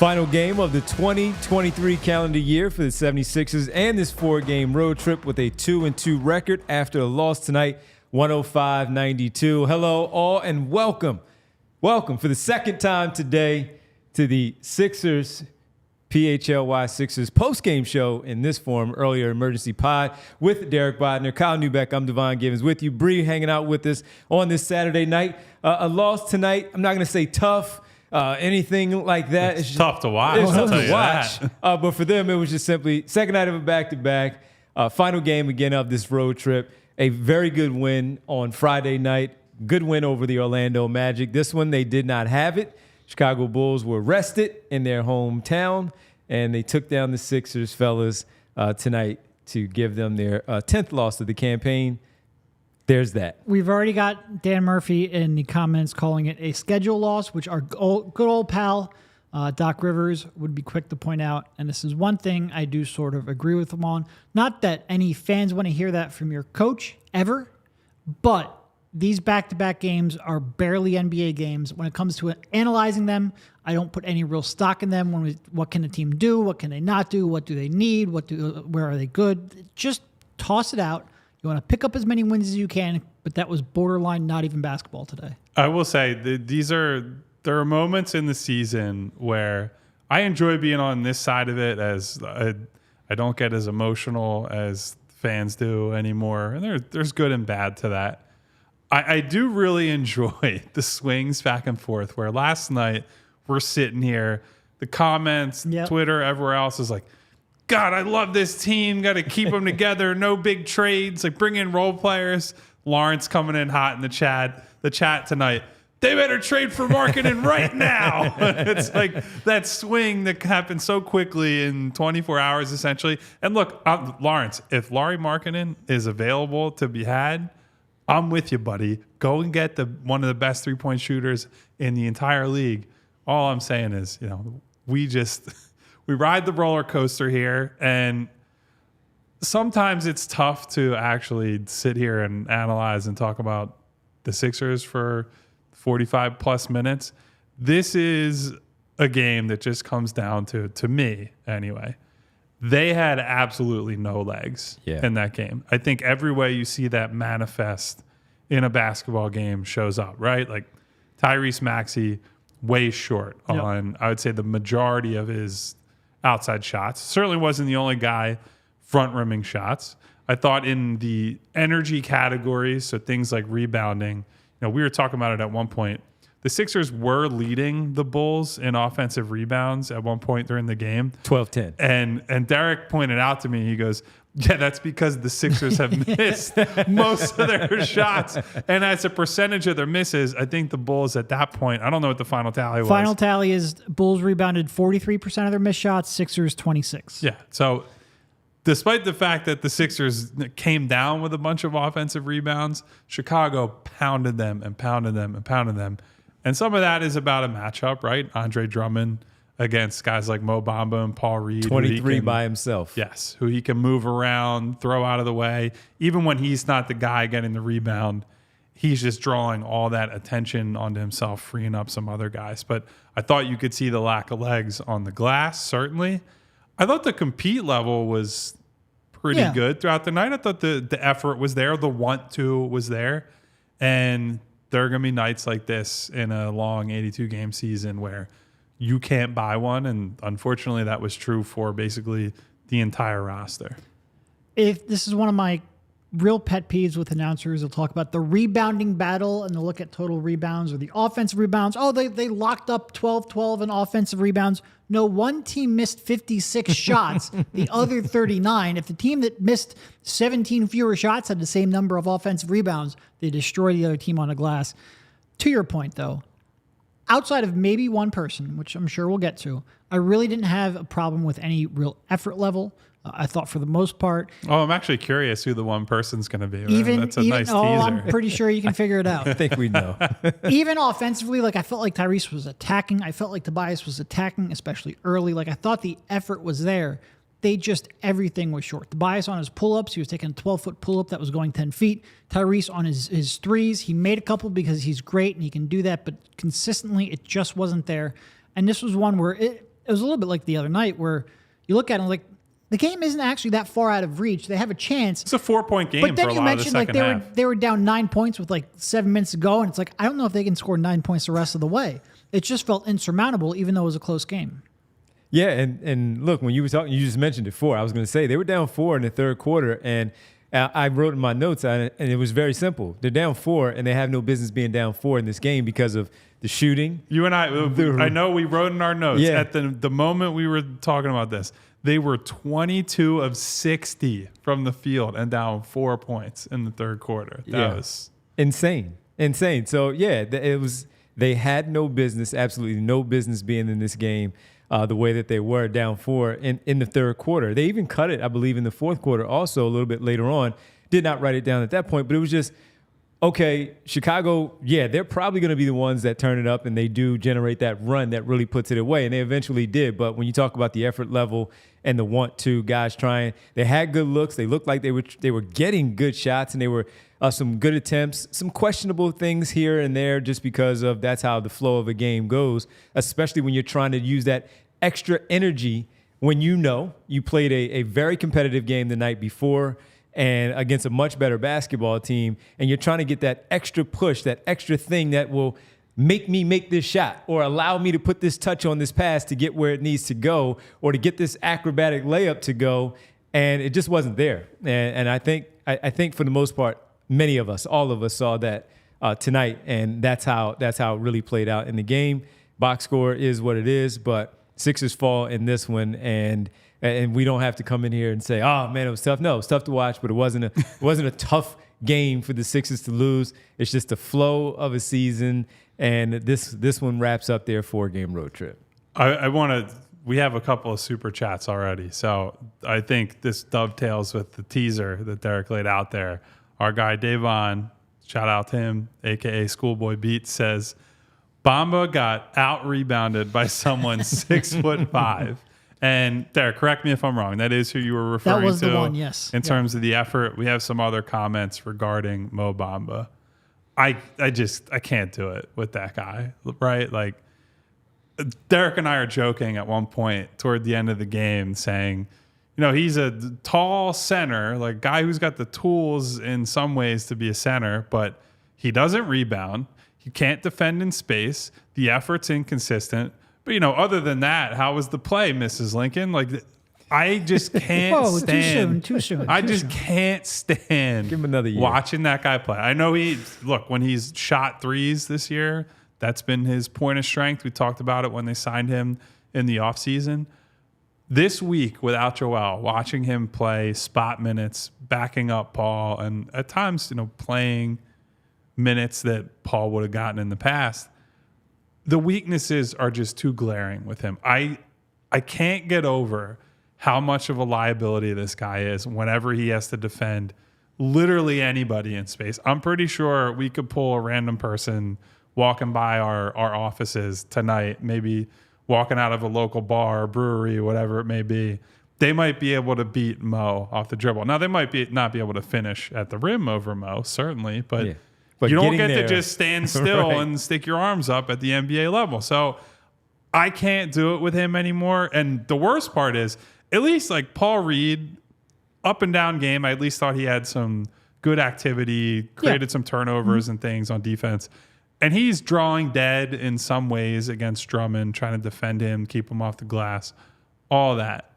Final game of the 2023 calendar year for the 76ers and this 4-game road trip with a 2-2 record after a loss tonight, 105-92. Hello, all, and welcome. Welcome for the second time today to the Sixers, PHLY Sixers post-game show in this form, earlier emergency pod with Derek Bodner, Kyle Neubeck. I'm Devon Givens with you. Bree hanging out with us on this Saturday night. A loss tonight, I'm not going to say tough, anything like that. It's tough to watch. It's tough I'll to watch. But for them, it was just simply second night of a back-to-back. Final game again of this road trip. A very good win on Friday night. Good win over the Orlando Magic. This one, they did not have it. Chicago Bulls were rested in their hometown, and they took down the Sixers, fellas, tonight to give them their 10th loss of the campaign. There's that. We've already got Dan Murphy in the comments calling it a schedule loss, which our good old pal Doc Rivers would be quick to point out. And this is one thing I do sort of agree with him on. Not that any fans want to hear that from your coach ever, but these back-to-back games are barely NBA games. When it comes to analyzing them, I don't put any real stock in them. What can a team do? What can they not do? What do they need? Where are they good? Just toss it out. You want to pick up as many wins as you can, but that was borderline not even basketball today. I will say there are moments in the season where I enjoy being on this side of it, as I don't get as emotional as fans do anymore. And there's good and bad to that. I do really enjoy the swings back and forth, where last night we're sitting here, the comments, Twitter, everywhere else is like, God, I love this team. Got to keep them together. No big trades. Like, bring in role players. Lawrence coming in hot in the chat tonight. They better trade for Markkanen right now. It's like that swing that happened so quickly in 24 hours, essentially. And look, Lawrence, if Lauri Markkanen is available to be had, I'm with you, buddy. Go and get one of the best three-point shooters in the entire league. All I'm saying is, we ride the roller coaster here, and sometimes it's tough to actually sit here and analyze and talk about the Sixers for 45 plus minutes. This is a game that just comes down to me anyway. They had absolutely no legs in that game. I think every way you see that manifest in a basketball game shows up, right? Like Tyrese Maxey, way short on, I would say, the majority of his outside shots. Certainly wasn't the only guy front rimming shots. I thought in the energy categories, so things like rebounding, we were talking about it at one point. The Sixers were leading the Bulls in offensive rebounds at one point during the game. 12-10. And Derek pointed out to me, he goes, yeah, that's because the Sixers have missed most of their shots. And as a percentage of their misses, I think the Bulls at that point, I don't know what the final tally was. Final tally is Bulls rebounded 43% of their missed shots, Sixers 26%. Yeah, so despite the fact that the Sixers came down with a bunch of offensive rebounds, Chicago pounded them and pounded them and pounded them. And some of that is about a matchup, right? Andre Drummond against guys like Mo Bamba and Paul Reed. 23 by himself. Yes, who he can move around, throw out of the way. Even when he's not the guy getting the rebound, he's just drawing all that attention onto himself, freeing up some other guys. But I thought you could see the lack of legs on the glass, certainly. I thought the compete level was pretty good throughout the night. I thought the effort was there. The want to was there. And there are going to be nights like this in a long 82-game season where you can't buy one. And unfortunately, that was true for basically the entire roster. If this is one of my real pet peeves with announcers, they'll talk about the rebounding battle and they'll look at total rebounds or the offensive rebounds. Oh, they locked up 12-12 in offensive rebounds. No, one team missed 56 shots, the other 39. If the team that missed 17 fewer shots had the same number of offensive rebounds, they destroy the other team on the glass. To your point, though, outside of maybe one person, which I'm sure we'll get to, I really didn't have a problem with any real effort level. I thought for the most part. Oh, I'm actually curious who the one person's going to be. That's a nice teaser. I'm pretty sure you can figure it out. I think we know. Even offensively, I felt like Tyrese was attacking. I felt like Tobias was attacking, especially early. I thought the effort was there. Everything was short. Tobias on his pull-ups, he was taking a 12-foot pull-up that was going 10 feet. Tyrese on his threes, he made a couple because he's great and he can do that, but consistently it just wasn't there. And this was one where it was a little bit like the other night where you look at it like the game isn't actually that far out of reach. They have a chance. It's a 4-point game. But then for a you lot mentioned of the second they were down 9 points with like 7 minutes to go, and it's like I don't know if they can score 9 points the rest of the way. It just felt insurmountable, even though it was a close game. Yeah, and look, when you were talking, you just mentioned it 4. I was going to say they were down 4 in the third quarter, and I wrote in my notes on it, and it was very simple. They're down 4, and they have no business being down 4 in this game because of the shooting. You and I know we wrote in our notes at the moment we were talking about this. They were 22 of 60 from the field and down 4 points in the third quarter. That was insane. So yeah, they had no business, absolutely no business being in this game. The way that they were down 4 in the third quarter. They even cut it, I believe, in the fourth quarter also a little bit later on. Did not write it down at that point, but it was just, okay, Chicago, yeah, they're probably going to be the ones that turn it up, and they do generate that run that really puts it away, and they eventually did. But when you talk about the effort level and the want to, guys trying, they had good looks. They looked like they were getting good shots, and they were some good attempts, some questionable things here and there just because of that's how the flow of a game goes, especially when you're trying to use that extra energy when you know you played a very competitive game the night before and against a much better basketball team, and you're trying to get that extra push, that extra thing that will make me make this shot or allow me to put this touch on this pass to get where it needs to go or to get this acrobatic layup to go, and it just wasn't there. And I think for the most part, many of us, all of us saw that tonight, and that's how it really played out in the game. Box score is what it is, but Sixers fall in this one, and we don't have to come in here and say, "Oh man, it was tough." No, it was tough to watch, but it wasn't a tough game for the Sixers to lose. It's just the flow of a season, and this one wraps up their 4-game road trip. We have a couple of super chats already, so I think this dovetails with the teaser that Derek laid out there. Our guy Devon, shout out to him, aka Schoolboy Beats, says Bamba got out-rebounded by someone 6'5". And Derek, correct me if I'm wrong. That is who you were referring to. That was the one, yes. In terms of the effort, we have some other comments regarding Mo Bamba. I can't do it with that guy, right? Like, Derek and I are joking at one point toward the end of the game saying, you know, he's a tall center, like guy who's got the tools in some ways to be a center, but he doesn't rebound. He can't defend in space. The effort's inconsistent. But, you know, other than that, how was the play, Mrs. Lincoln? Like, I just can't stand. Too soon. I just can't stand Give him another year. Watching that guy play. I know when he's shot threes this year, that's been his point of strength. We talked about it when they signed him in the offseason. This week, without Joel, watching him play spot minutes, backing up Paul, and at times, you know, playing minutes that Paul would have gotten in the past, the weaknesses are just too glaring with him. I can't get over how much of a liability this guy is whenever he has to defend literally anybody in space. I'm pretty sure we could pull a random person walking by our offices tonight, maybe walking out of a local bar or brewery, whatever it may be. They might be able to beat Mo off the dribble. Now, they might not be able to finish at the rim over Mo, certainly, but you don't get to just stand still right. and stick your arms up at the NBA level. So I can't do it with him anymore. And the worst part is, at least like Paul Reed, up and down game, I at least thought he had some good activity, created some turnovers and things on defense. And he's drawing dead in some ways against Drummond, trying to defend him, keep him off the glass, all that.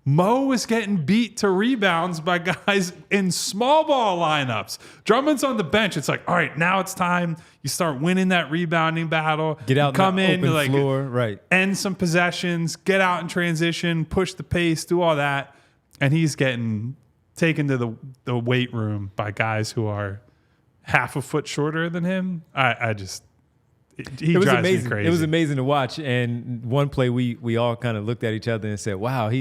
Mo is getting beat to rebounds by guys in small ball lineups. Drummond's on the bench. It's like, all right, now it's time. You start winning that rebounding battle. Get out, come in, open like, floor, right? End some possessions, get out in transition, push the pace, do all that. And he's getting taken to the weight room by guys who are half a foot shorter than him. He It was drives amazing. me crazy. It was amazing to watch. And one play, we all kind of looked at each other and said, "Wow,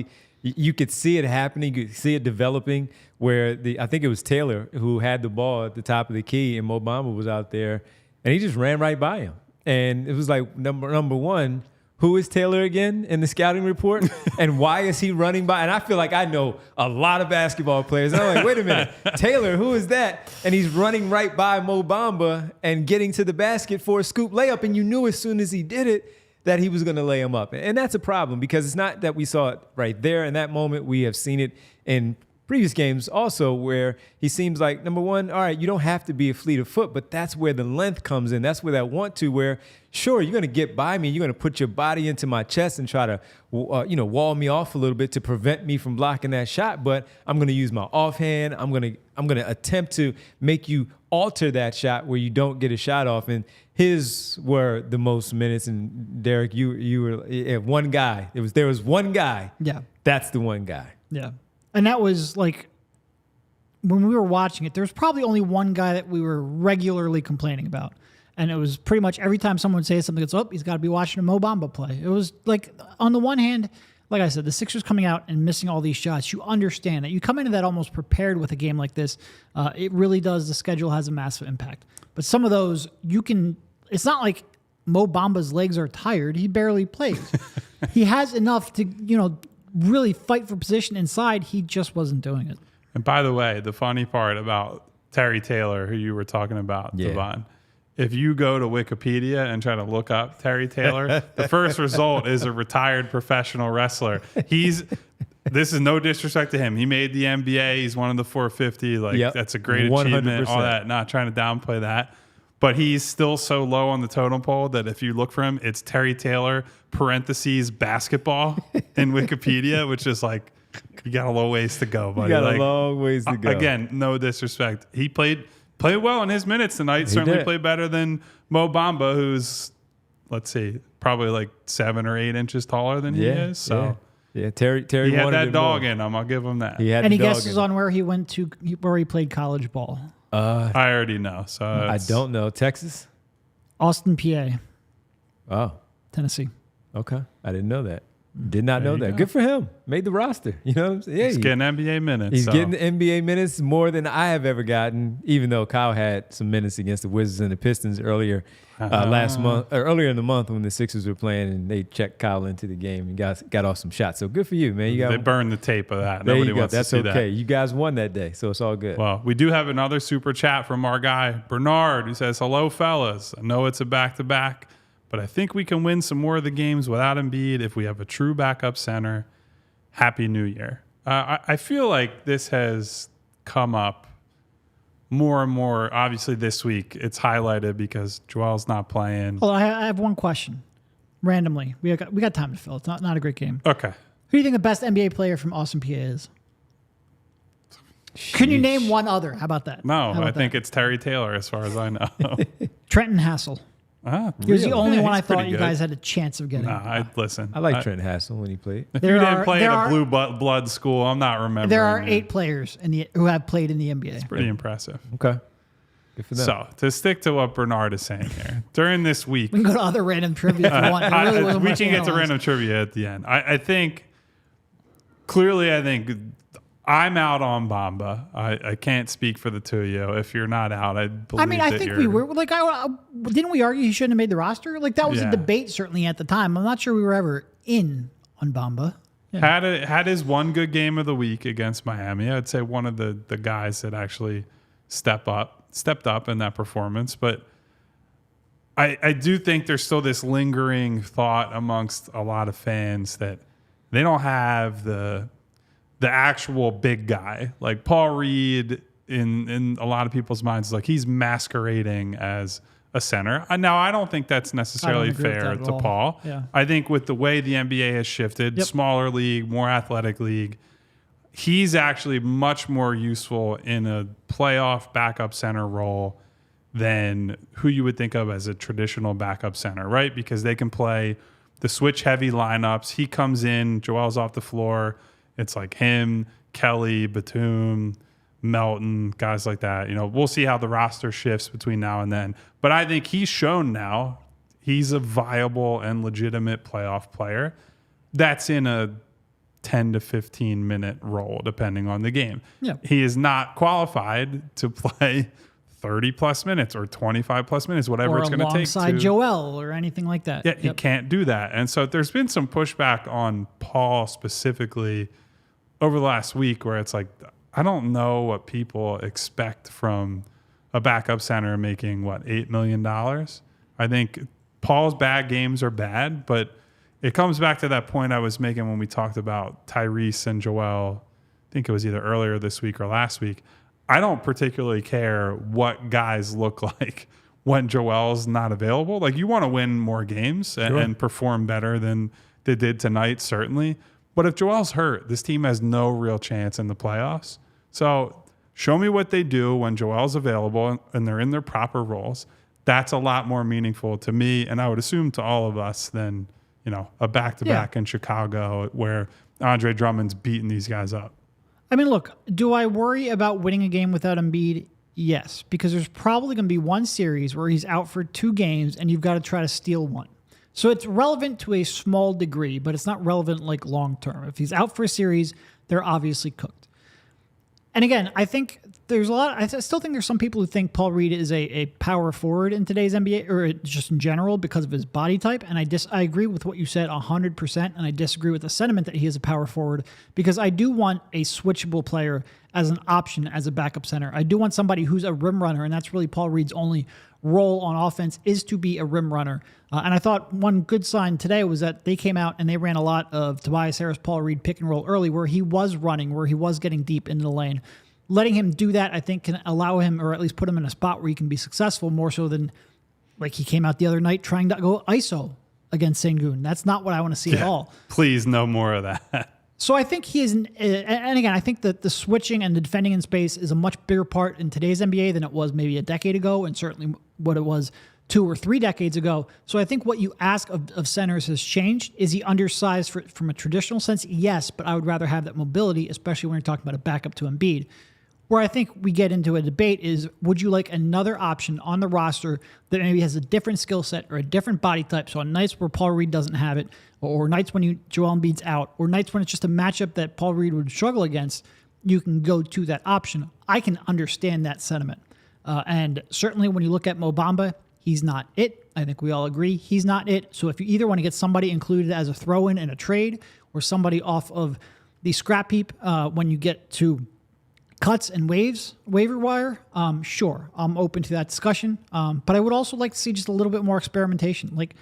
you could see it happening. You could see it developing." Where I think it was Taylor who had the ball at the top of the key, and Mo Bamba was out there, and he just ran right by him. And it was like number one. Who is Taylor again in the scouting report? And why is he running by? And I feel like I know a lot of basketball players. And I'm like, wait a minute, Taylor, who is that? And he's running right by Mo Bamba and getting to the basket for a scoop layup. And you knew as soon as he did it that he was going to lay him up. And that's a problem because it's not that we saw it right there in that moment. We have seen it in previous games also where he seems like, number one, all right, you don't have to be a fleet of foot, but that's where the length comes in. That's where that want to, where, sure, you're going to get by me. You're going to put your body into my chest and try to, wall me off a little bit to prevent me from blocking that shot. But I'm going to use my offhand. I'm going to attempt to make you alter that shot where you don't get a shot off. And his were the most minutes. And Derek, you were one guy. There was one guy. Yeah. That's the one guy. Yeah. And that was like, when we were watching it, there was probably only one guy that we were regularly complaining about. And it was pretty much every time someone would say something, it's, he's got to be watching a Mo Bamba play. It was like, on the one hand, like I said, the Sixers coming out and missing all these shots, you understand that. You come into that almost prepared with a game like this. It really does. The schedule has a massive impact. But some of those, it's not like Mo Bamba's legs are tired. He barely plays. He has enough to, really fight for position inside. He just wasn't doing it. And by the way, the funny part about Terry Taylor, who you were talking about, Devon, if you go to Wikipedia and try to look up Terry Taylor, the first result is a retired professional wrestler. This is no disrespect to him. He made the NBA. He's one of the 450. That's a great achievement. 100%. All that. Not trying to downplay that. But he's still so low on the totem pole that if you look for him, it's Terry Taylor, parentheses, basketball in Wikipedia, which is like, you got a long ways to go, buddy. You got a long ways to go. Again, no disrespect. He played well in his minutes tonight. Certainly played better than Mo Bamba, who's, let's see, probably like 7 or 8 inches taller than he is. So Terry he had that dog more. in him. I'll give him that. Any guesses on where he went to, where he played college ball? I already know. So I don't know. Texas? Austin, PA. Oh. Tennessee. Okay. I didn't know that. Did not know that. Good for him. Made the roster. You know what I'm saying? Yeah, he's getting NBA minutes. He's getting the NBA minutes more than I have ever gotten, even though Kyle had some minutes against the Wizards and the Pistons earlier last month, or earlier in the month when the Sixers were playing and they checked Kyle into the game and got off some shots. So good for you, man. They burned the tape of that. There Nobody you go. wants That's to see okay. that. You guys won that day, so it's all good. Well, we do have another super chat from our guy, Bernard, who says, "Hello, fellas. I know it's a back-to-back, but I think we can win some more of the games without Embiid if we have a true backup center. Happy New Year." I feel like this has come up more and more. Obviously, this week it's highlighted because Joel's not playing. Hold on, I have one question. Randomly, we got time to fill. It's not a great game. Okay. Who do you think the best NBA player from Austin, PA is? Sheesh. Can you name one other? How about that? No, I think it's Terry Taylor as far as I know. Trenton Hassel. He was the only one I thought you guys had a chance of getting. Listen. I like Trent Hassel when he played. If you didn't play at a blue blood school, I'm not remembering. There are 8 players who have played in the NBA. It's pretty impressive. Okay. Good for them. So, to stick to what Bernard is saying here, during this week, we can go to other random trivia if you want. We can get to random trivia at the end. I think, clearly, I'm out on Bamba. I can't speak for the two of you. If you're not out, I believe I think we were. Like, didn't we argue he shouldn't have made the roster? Like, that was a debate certainly at the time. I'm not sure we were ever in on Bamba. Yeah. Had his one good game of the week against Miami. I'd say one of the guys that actually stepped up in that performance. But I do think there's still this lingering thought amongst a lot of fans that they don't have the actual big guy. Like Paul Reed in a lot of people's minds, like he's masquerading as a center. Now, I don't think that's necessarily fair to Paul. Yeah. I think with the way the NBA has shifted, smaller league, more athletic league, he's actually much more useful in a playoff backup center role than who you would think of as a traditional backup center, right? Because they can play the switch-heavy lineups. He comes in, Joel's off the floor. It's like him, Kelly, Batum, Melton, guys like that. We'll see how the roster shifts between now and then. But I think he's shown now he's a viable and legitimate playoff player that's in a 10 to 15 minute role, depending on the game. Yep. He is not qualified to play 30 plus minutes or 25 plus minutes, whatever it's going to take. Alongside Joel or anything like that. Yeah, he can't do that. And so there's been some pushback on Paul specifically over the last week where it's like, I don't know what people expect from a backup center making, $8 million? I think Paul's bad games are bad, but it comes back to that point I was making when we talked about Tyrese and Joel. I think it was either earlier this week or last week. I don't particularly care what guys look like when Joel's not available. Like, you want to win more games and perform better than they did tonight, certainly. But if Joel's hurt, this team has no real chance in the playoffs. So show me what they do when Joel's available and they're in their proper roles. That's a lot more meaningful to me, and I would assume to all of us, than, you know, a back-to-back in Chicago where Andre Drummond's beating these guys up. I mean, look, do I worry about winning a game without Embiid? Yes, because there's probably going to be one series where he's out for 2 games and you've got to try to steal one. So it's relevant to a small degree, but it's not relevant like long-term. If he's out for a series, they're obviously cooked. And again, I think there's a lot. I still think there's some people who think Paul Reed is a power forward in today's NBA, or just in general, because of his body type. And I agree with what you said 100%, and I disagree with the sentiment that he is a power forward, because I do want a switchable player as an option as a backup center. I do want somebody who's a rim runner, and that's really Paul Reed's only role on offense, is to be a rim runner. And I thought one good sign today was that they came out and they ran a lot of Tobias Harris, Paul Reed pick and roll early, where he was running, where he was getting deep into the lane. Letting him do that, I think, can allow him, or at least put him in a spot where he can be successful, more so than like he came out the other night trying to go ISO against Sengun. That's not what I want to see at all. Please, no more of that. So I think he is, and again, I think that the switching and the defending in space is a much bigger part in today's NBA than it was maybe a decade ago, and certainly what it was 2 or 3 decades ago. So I think what you ask of centers has changed. Is he undersized from a traditional sense? Yes, but I would rather have that mobility, especially when you're talking about a backup to Embiid. Where I think we get into a debate is, would you like another option on the roster that maybe has a different skill set or a different body type? So on nights where Paul Reed doesn't have it, or nights when Joel Embiid's out, or nights when it's just a matchup that Paul Reed would struggle against, you can go to that option. I can understand that sentiment. And certainly when you look at Mo Bamba, he's not it. I think we all agree he's not it. So if you either want to get somebody included as a throw-in in a trade, or somebody off of the scrap heap when you get to cuts and waiver wire, sure, I'm open to that discussion. But I would also like to see just a little bit more experimentation. Like,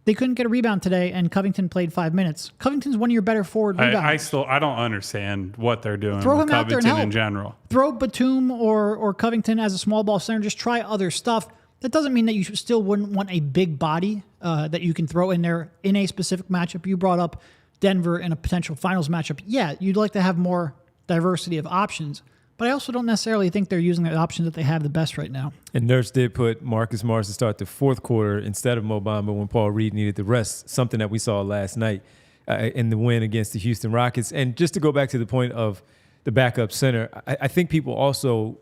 they couldn't get a rebound today, and Covington played 5 minutes. Covington's one of your better forward rebounders. I don't understand what they're doing Throw with him out there and Covington help. in general. Throw Batum or Covington as a small ball center. Just try other stuff. That doesn't mean that you still wouldn't want a big body that you can throw in there in a specific matchup. You brought up Denver in a potential finals matchup. Yeah, you'd like to have more diversity of options. But I also don't necessarily think they're using the options that they have the best right now. And Nurse did put Marcus Morris to start the 4th quarter instead of Mo Bamba when Paul Reed needed the rest, something that we saw last night in the win against the Houston Rockets. And just to go back to the point of the backup center, I think people also,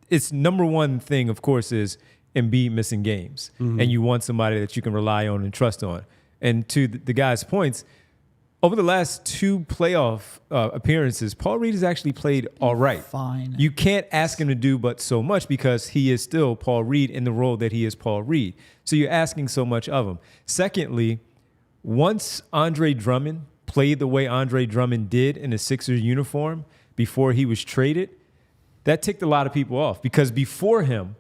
it's number one thing, of course, is Embiid missing games. Mm-hmm. And you want somebody that you can rely on and trust on. And to the guy's points, over the last 2 playoff appearances, Paul Reed has actually played all right. Fine. You can't ask him to do but so much because he is still Paul Reed in the role that he is Paul Reed. So you're asking so much of him. Secondly, once Andre Drummond played the way Andre Drummond did in a Sixers uniform before he was traded, that ticked a lot of people off because before him,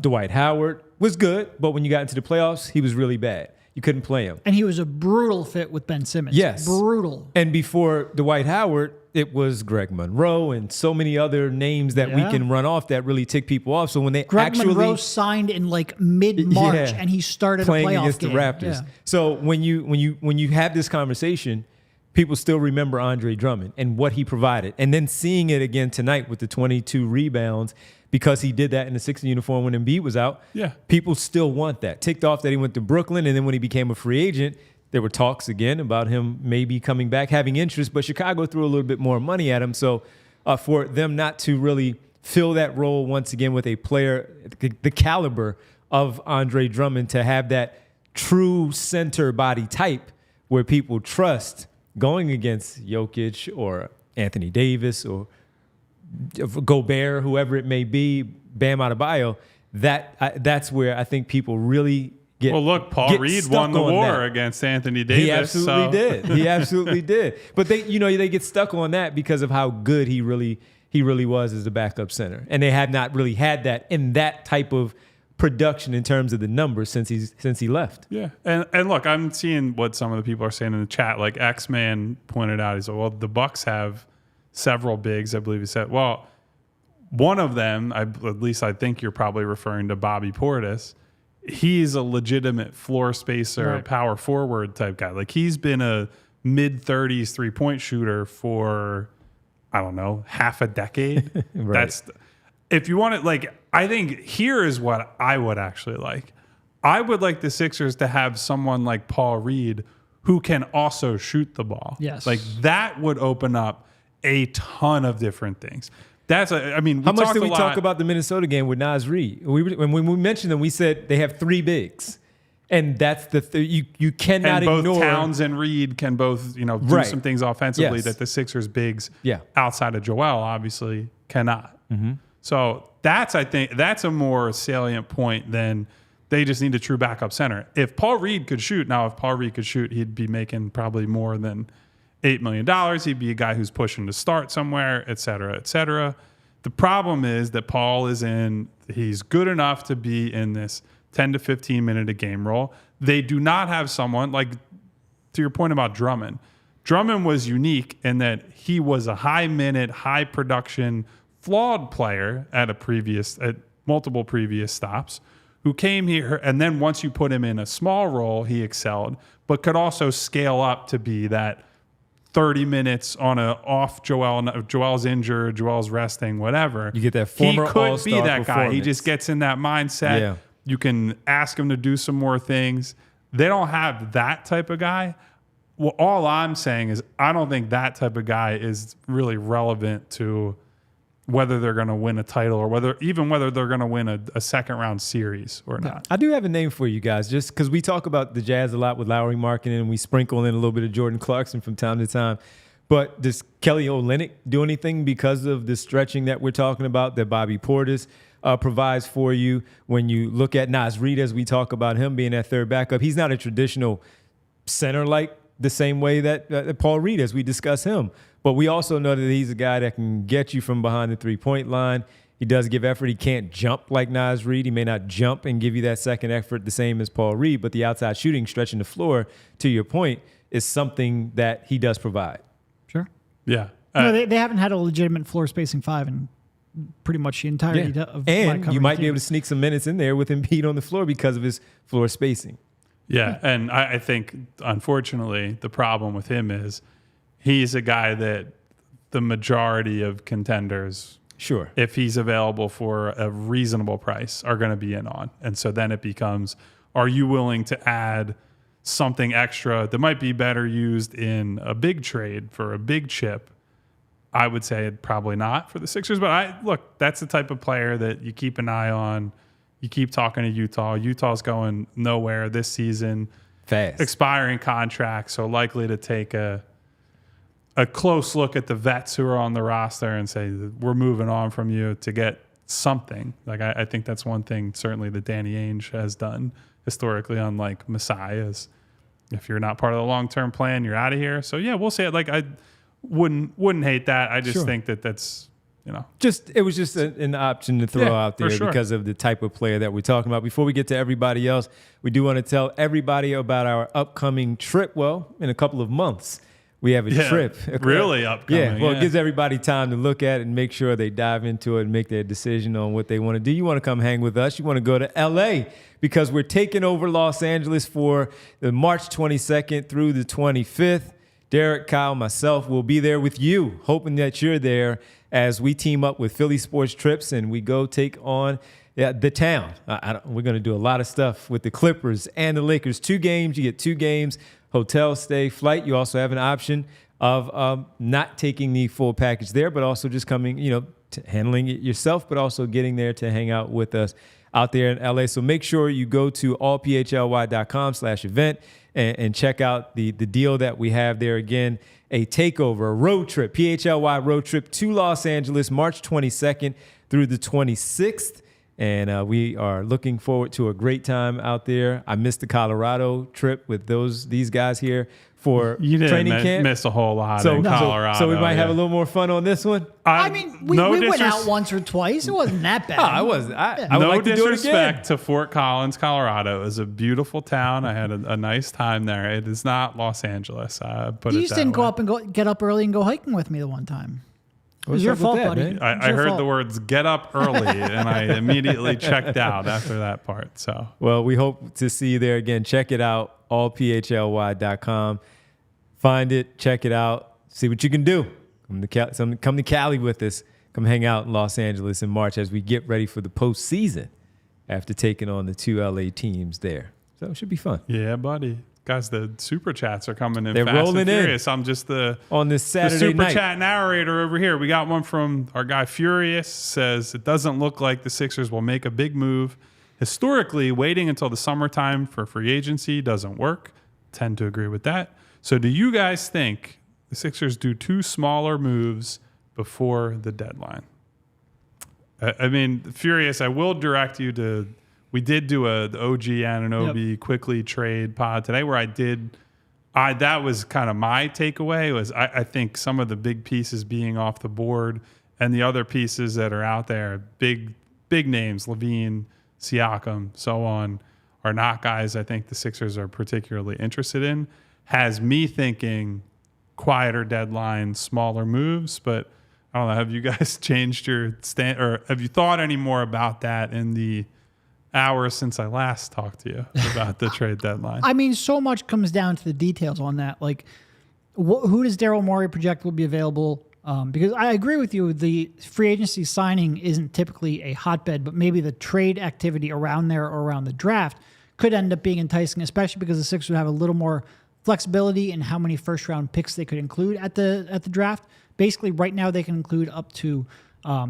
Dwight Howard was good, but when you got into the playoffs, he was really bad. You couldn't play him. And he was a brutal fit with Ben Simmons. Yes. Brutal. And before Dwight Howard, it was Greg Monroe and so many other names that we can run off that really tick people off. So when they Greg Monroe signed in like mid-March and he started playing a playoff against game. the Raptors. Yeah. So when you have this conversation, people still remember Andre Drummond and what he provided. And then seeing it again tonight with the 22 rebounds because he did that in the Sixers uniform when Embiid was out. Yeah. People still want that. Ticked off that he went to Brooklyn, and then when he became a free agent, there were talks again about him maybe coming back, having interest, but Chicago threw a little bit more money at him. So for them not to really fill that role once again with a player, the caliber of Andre Drummond, to have that true center body type where people trust going against Jokic or Anthony Davis or Gobert, whoever it may be, Bam Adebayo, that's where I think people really get. Well, look, Paul Reed won the war against Anthony Davis. He absolutely did. He absolutely did. But they get stuck on that because of how good he really was as a backup center, and they have not really had that in that type of production in terms of the numbers since he left. Yeah, and look, I'm seeing what some of the people are saying in the chat. Like X-Man pointed out, he said, well, the Bucks have several bigs. I believe he said, well, one of them, at least I think you're probably referring to Bobby Portis. He's a legitimate floor spacer, right, power forward type guy. Like he's been a mid-30s three-point shooter for, I don't know, half a decade. Right. If you want it, like, I think here is what I would actually like. I would like the Sixers to have someone like Paul Reed who can also shoot the ball. Yes. Like that would open up a ton of different things. How much did we talk about the Minnesota game with Naz Reid? When we mentioned them, we said they have three bigs. And that's you cannot ignore. ignore. Both Towns and Reed can both, do some things offensively that the Sixers bigs outside of Joel obviously cannot. Mm-hmm. So I think that's a more salient point than they just need a true backup center. If Paul Reed could shoot, he'd be making probably more than $8 million. He'd be a guy who's pushing to start somewhere, et cetera, et cetera. The problem is that Paul he's good enough to be in this 10 to 15 minute a game role. They do not have someone like, to your point about Drummond. Drummond was unique in that he was a high minute, high production, flawed player at multiple previous stops who came here. And then once you put him in a small role, he excelled, but could also scale up to be that 30 minutes on Joel's injured, Joel's resting, whatever. You get that former He could all-star be that guy. He performance. just gets in that mindset. Yeah. You can ask him to do some more things. They don't have that type of guy. Well, all I'm saying is I don't think that type of guy is really relevant to whether they're going to win a title or whether they're going to win a second round series or not. I do have a name for you guys, just because we talk about the Jazz a lot with Lowry Markkanen, and we sprinkle in a little bit of Jordan Clarkson from time to time. But does Kelly Olynyk do anything because of the stretching that we're talking about that Bobby Portis provides for you? When you look at Naz Reid, as we talk about him being that third backup, he's not a traditional center like the same way that Paul Reed, as we discuss him. But we also know that he's a guy that can get you from behind the three-point line. He does give effort. He can't jump like Naz Reid. He may not jump and give you that second effort the same as Paul Reed, but the outside shooting, stretching the floor, to your point, is something that he does provide. Sure. Yeah. No, they haven't had a legitimate floor spacing five in pretty much the entirety of my And covering you might the be team. able to sneak some minutes in there with Embiid on the floor because of his floor spacing. Yeah, and I think, unfortunately, the problem with him is he's a guy that the majority of contenders, Sure. if he's available for a reasonable price, are going to be in on. And so then it becomes, are you willing to add something extra that might be better used in a big trade for a big chip? I would say probably not for the Sixers. But look, that's the type of player that you keep an eye on. You keep talking to Utah. Utah's going nowhere this season. Fast. Expiring contracts, so likely to take a close look at the vets who are on the roster and say, we're moving on from you to get something. Like I think that's one thing certainly that Danny Ainge has done historically, unlike Masai, is if you're not part of the long-term plan, you're out of here. So yeah, we'll say it. Like I wouldn't hate that. I just think that's It was just an option to throw out there because of the type of player that we're talking about. Before we get to everybody else, we do want to tell everybody about our upcoming trip. Well, in a couple of months, we have a trip. Really upcoming. Yeah, well, it gives everybody time to look at it and make sure they dive into it and make their decision on what they want to do. You want to come hang with us. You want to go to L.A. because we're taking over Los Angeles for the March 22nd through the 25th. Derek, Kyle, myself will be there with you, hoping that you're there as we team up with Philly Sports Trips and we go take on the town. We're going to do a lot of stuff with the Clippers and the Lakers. 2 games. You get 2 games, hotel stay, flight. You also have an option of not taking the full package there, but also just coming, handling it yourself, but also getting there to hang out with us out there in LA. So make sure you go to allphly.com/event and check out the deal that we have there. Again, a takeover, a road trip, PHLY road trip to Los Angeles, March 22nd through the 26th. And we are looking forward to a great time out there. I missed the Colorado trip with these guys here for training camp. Miss a whole lot in Colorado. So we might have a little more fun on this one. I mean, we went out once or twice. It wasn't that bad. I would no like to do it again. disrespect to Fort Collins, Colorado. It was a beautiful town. I had a nice time there. It is not Los Angeles. You just didn't go up and get up early and go hiking with me the one time. It was your fault, buddy. I heard the words "get up early" and I immediately checked out after that part. So, well, we hope to see you there again. Check it out, allphly.com. Find it, check it out, see what you can do. Come to Cali with us. Come hang out in Los Angeles in March as we get ready for the postseason after taking on the 2 LA teams there. So it should be fun. Yeah, buddy. Guys, the super chats are coming in. They're fast rolling and furious. in. I'm just on this Saturday super night. chat narrator over here. We got one from our guy Furious. Says it doesn't look like the Sixers will make a big move. Historically, waiting until the summertime for free agency doesn't work. Tend to agree with that. So, do you guys think the Sixers do 2 smaller moves before the deadline? I mean, Furious. I will direct you to. We did do the OG Anunoby quickly trade pod today where that was kind of my takeaway was I think some of the big pieces being off the board and the other pieces that are out there, big names, Levine, Siakam, so on, are not guys I think the Sixers are particularly interested in. Has me thinking quieter deadline, smaller moves, but I don't know. Have you guys changed your stand or have you thought any more about that in the hours since I last talked to you about the trade deadline? I mean, so much comes down to the details on that. Like, who does Daryl Morey project will be available? Because I agree with you, the free agency signing isn't typically a hotbed, but maybe the trade activity around there or around the draft could end up being enticing, especially because the Sixers would have a little more flexibility in how many first-round picks they could include at the draft. Basically, right now they can include up to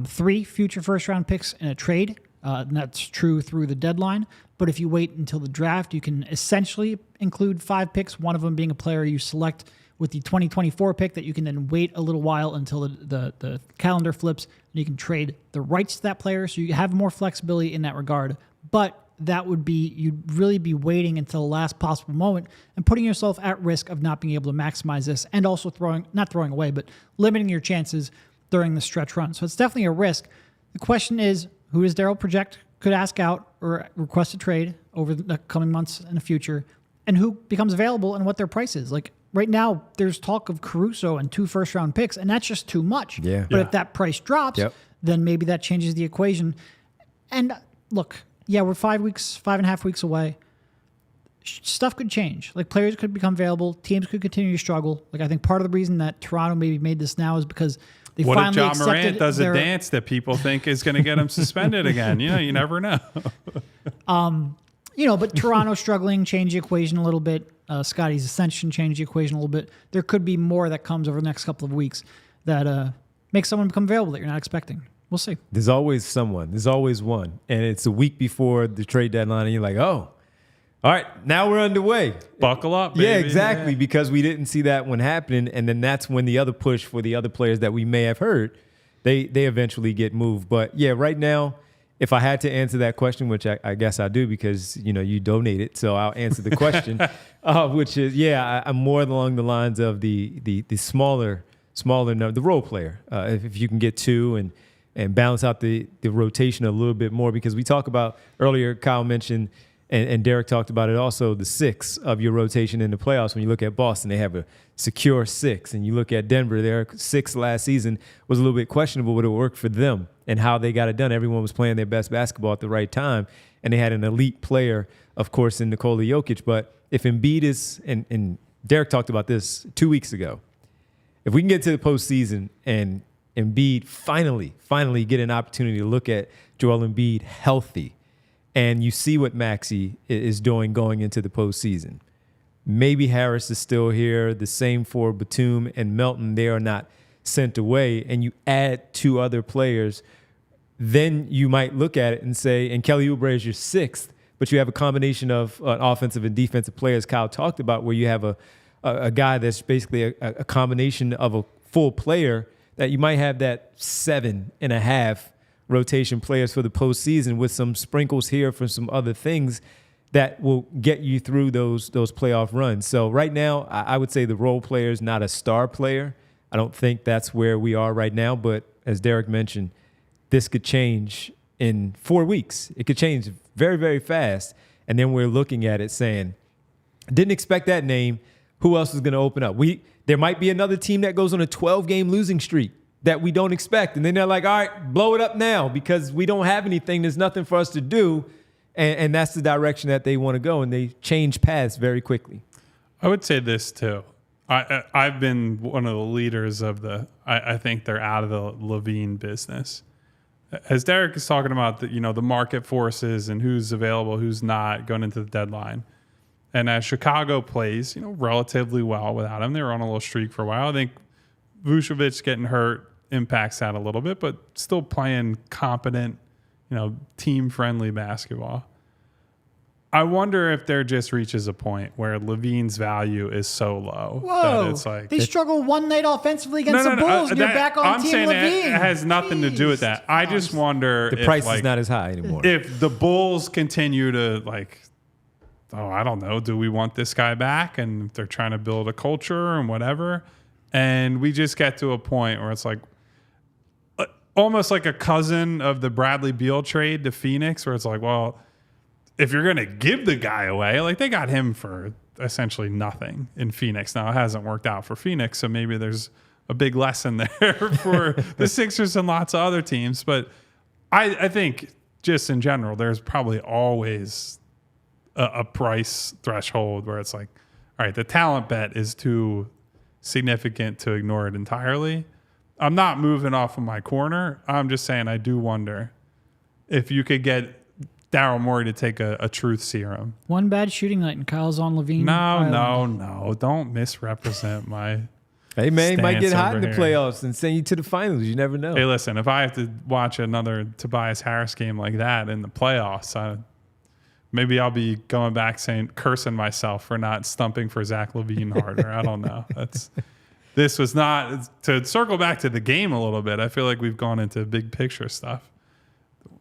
3 future first-round picks in a trade. And that's true through the deadline. But if you wait until the draft, you can essentially include 5 picks, one of them being a player you select with the 2024 pick that you can then wait a little while until the calendar flips and you can trade the rights to that player. So you have more flexibility in that regard. But that would be, you'd really be waiting until the last possible moment and putting yourself at risk of not being able to maximize this and also not throwing away, but limiting your chances during the stretch run. So it's definitely a risk. The question is, who does Daryl project could ask out or request a trade over the coming months in the future, and who becomes available and what their price is? Like right now, there's talk of Caruso and 2 first-round picks, and that's just too much. Yeah. But if that price drops, then maybe that changes the equation. And look, we're 5.5 weeks away. Stuff could change. Like players could become available. Teams could continue to struggle. Like I think part of the reason that Toronto maybe made this now is because they what finally if John Morant does a dance that people think is going to get him suspended again? You never know. But Toronto struggling, change the equation a little bit. Scotty's ascension changed the equation a little bit. There could be more that comes over the next couple of weeks that makes someone become available that you're not expecting. We'll see. There's always someone. There's always one. And it's a week before the trade deadline, and you're like, oh, all right, now we're underway. Buckle up, baby. Yeah, exactly, because we didn't see that one happening, and then that's when the other push for the other players that we may have heard, they eventually get moved. But, yeah, right now, if I had to answer that question, which I guess I do because, you donated, so I'll answer the question, which is, I'm more along the lines of the smaller number, the role player. If you can get 2 and balance out the rotation a little bit more, because we talk about earlier, Kyle mentioned, and Derek talked about it also, the 6 of your rotation in the playoffs. When you look at Boston, they have a secure 6. And you look at Denver, their 6 last season was a little bit questionable, but it worked for them and how they got it done. Everyone was playing their best basketball at the right time. And they had an elite player, of course, in Nikola Jokic. But if Embiid is, and Derek talked about this 2 weeks ago, if we can get to the postseason and Embiid finally get an opportunity to look at Joel Embiid healthy, and you see what Maxey is doing going into the postseason. Maybe Harris is still here. The same for Batum and Melton. They are not sent away. And you add 2 other players, then you might look at it and say, and Kelly Oubre is your 6th, but you have a combination of offensive and defensive players Kyle talked about, where you have a guy that's basically a combination of a full player that you might have that 7.5 rotation players for the postseason with some sprinkles here for some other things that will get you through those playoff runs. So right now, I would say the role player is not a star player. I don't think that's where we are right now. But as Derek mentioned, this could change in 4 weeks. It could change very, very fast. And then we're looking at it saying, didn't expect that name. Who else is going to open up? There might be another team that goes on a 12-game losing streak that we don't expect. And then they're like, all right, blow it up now because we don't have anything. There's nothing for us to do. And that's the direction that they want to go. And they change paths very quickly. I would say this, too. I've been one of the leaders of I think they're out of the LaVine business. As Derek is talking about the market forces and who's available, who's not going into the deadline. And as Chicago plays, relatively well without him, they were on a little streak for a while. I think Vucevic getting hurt impacts that a little bit, but still playing competent, team-friendly basketball. I wonder if there just reaches a point where LaVine's value is so low that it's like they struggle one night offensively against the Bulls, and you're back on I'm Team saying LaVine. It has nothing to do with that. I just wonder the price is not as high anymore. If the Bulls continue to I don't know, do we want this guy back? And they're trying to build a culture and whatever, and we just get to a point where it's like almost like a cousin of the Bradley Beal trade to Phoenix, where it's like, well, if you're going to give the guy away, they got him for essentially nothing in Phoenix. Now, it hasn't worked out for Phoenix, so maybe there's a big lesson there for the Sixers and lots of other teams. But I think just in general, there's probably always a price threshold where it's like, all right, the talent bet is too significant to ignore it entirely. I'm not moving off of my corner. I'm just saying I do wonder if you could get Daryl Morey to take a truth serum. One bad shooting night and Kyle's on LaVine. No. Don't misrepresent my Hey, man, he might get hot in the here. playoffs and send you to the finals. You never know. Hey, listen, if I have to watch another Tobias Harris game like that in the playoffs, maybe I'll be going back cursing myself for not stumping for Zach LaVine harder. I don't know. This was not, to circle back to the game a little bit, I feel like we've gone into big picture stuff.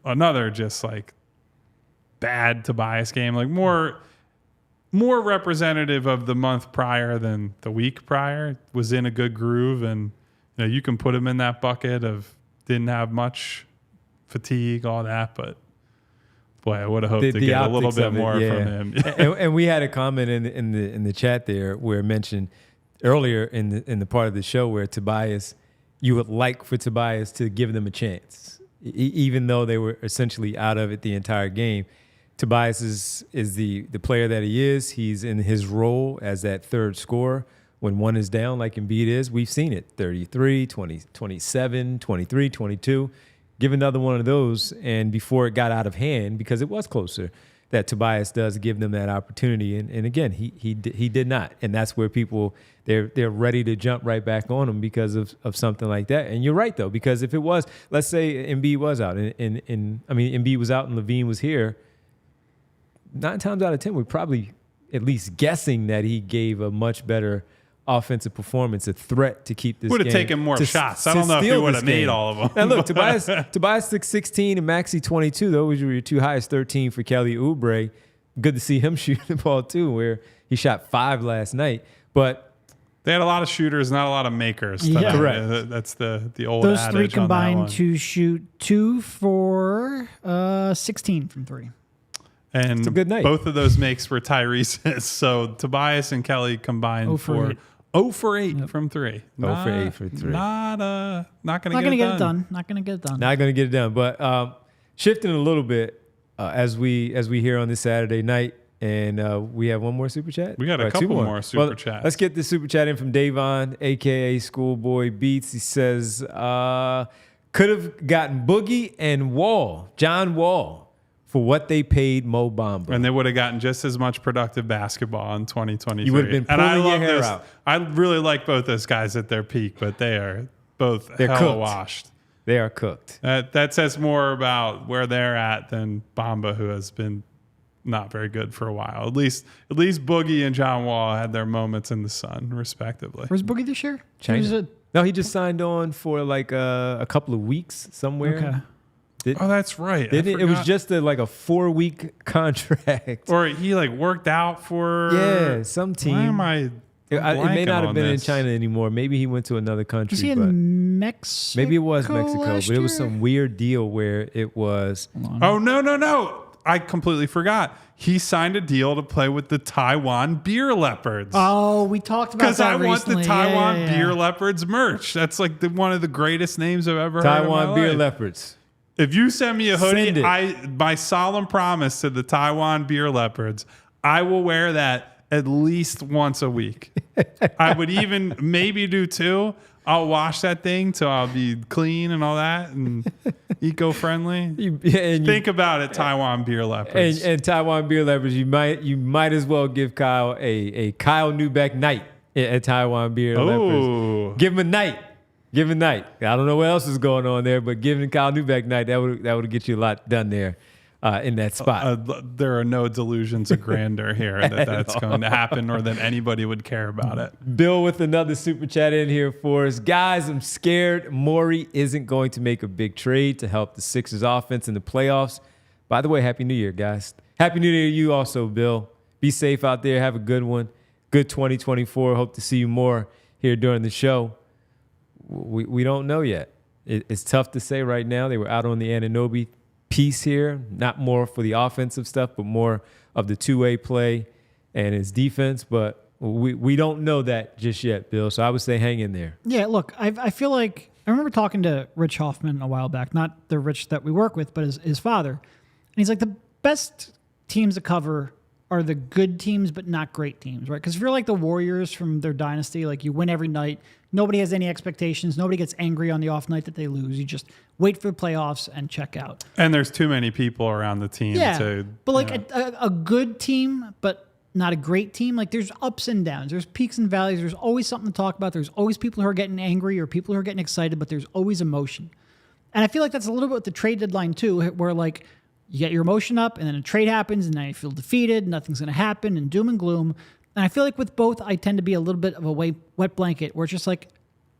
Another just bad Tobias game, more representative of the month prior than the week prior. Was in a good groove, and you can put him in that bucket of didn't have much fatigue, all that, but boy, I would have hoped to get a little bit more from him. and we had a comment in the chat there where it mentioned earlier in the part of the show where Tobias, you would like for Tobias to give them a chance, even though they were essentially out of it the entire game. Tobias is the player that he is. He's in his role as that third scorer. When one is down, like Embiid is, we've seen it, 33, 20, 27, 23, 22. Give another one of those, and before it got out of hand, because it was closer, that Tobias does give them that opportunity. And again, he did not. And that's where people, they're ready to jump right back on him because of something like that. And you're right, though, because if it was, let's say Embiid was out, Embiid was out and LaVine was here, 9 times out of 10, we're probably at least guessing that he gave a much better offensive performance, a threat to keep this would have game, taken more shots. I don't know if he would have made all of them. Now look, Tobias took 16 and Maxey 22. Those were your two highest, 13 for Kelly Oubre. Good to see him shooting the ball too, where he shot 5 last night. But they had a lot of shooters, not a lot of makers. Yeah. Correct. That's the old Those adage three on that combined one. to shoot 2 for 16 from 3. And a good night. Both of those makes were Tyrese's. So Tobias and Kelly combined for 0 for 8 from 3. 0 for 8 for 3. Not going Not to going to get get it it done. Not going to get it done. Not going to get it done. But shifting a little bit as we hear on this Saturday night, and we have one more super chat. We got a couple more super chats. Let's get the super chat in from Devon, aka Schoolboy Beats. He says, could have gotten Boogie and John Wall, for what they paid Mo Bamba. And they would have gotten just as much productive basketball in 2023. You would have been pulling your hair out. I really like both those guys at their peak, but they're cooked. washed. They are cooked. That says more about where they're at than Bamba, who has been not very good for a while. At least Boogie and John Wall had their moments in the sun, respectively. Where's Boogie this year? China. No, he just signed on for like a couple of weeks somewhere. Okay. Oh, that's right. It was just like a 4-week contract. Or he like worked out for some team. Why am I? It may not have been in China anymore. Maybe he went to another country. Was he in Mexico? Maybe it was Mexico, but it was some weird deal where it was. Oh no! I completely forgot. He signed a deal to play with the Taiwan Beer Leopards. Oh, we talked about that recently. Because I want the Taiwan Beer Leopards merch. That's like one of the greatest names I've ever heard in my Taiwan Beer life. Leopards. If you send me a hoodie, Send my solemn promise to the Taiwan Beer Leopards, I will wear that at least once a week. I would even maybe do 2. I'll wash that thing till I'll be clean and all that and eco-friendly. Think about it, Taiwan Beer Leopards. And Taiwan Beer Leopards, you might as well give Kyle a Kyle Neubeck night at Taiwan Beer Leopards. Give him a night. Give him a night. I don't know what else is going on there, but giving Kyle Neubeck night, that would get you a lot done there in that spot. There are no delusions of grandeur here that's going to happen or that anybody would care about it. Bill with another super chat in here for us. Guys, I'm scared Morey isn't going to make a big trade to help the Sixers offense in the playoffs. By the way, Happy New Year, guys. Happy New Year to you also, Bill. Be safe out there. Have a good one. Good 2024. Hope to see you more here during the show. We don't know yet. It's tough to say right now. They were out on the Anunoby piece here, not more for the offensive stuff, but more of the two-way play and his defense. But we don't know that just yet, Bill. So I would say hang in there. Yeah, look, I feel like I remember talking to Rich Hoffman a while back, not the Rich that we work with, but his father. And he's like, the best teams to cover are the good teams, but not great teams, right? Because if you're like the Warriors from their dynasty, like you win every night, nobody has any expectations, nobody gets angry on the off night that they lose. You just wait for the playoffs and check out. And there's too many people around the team but like a good team, but not a great team, like there's ups and downs. There's peaks and valleys. There's always something to talk about. There's always people who are getting angry or people who are getting excited, but there's always emotion. And I feel like that's a little bit with the trade deadline too, where like you get your emotion up and then a trade happens and now you feel defeated, nothing's going to happen and doom and gloom. And I feel like with both, I tend to be a little bit of a wet blanket where it's just like,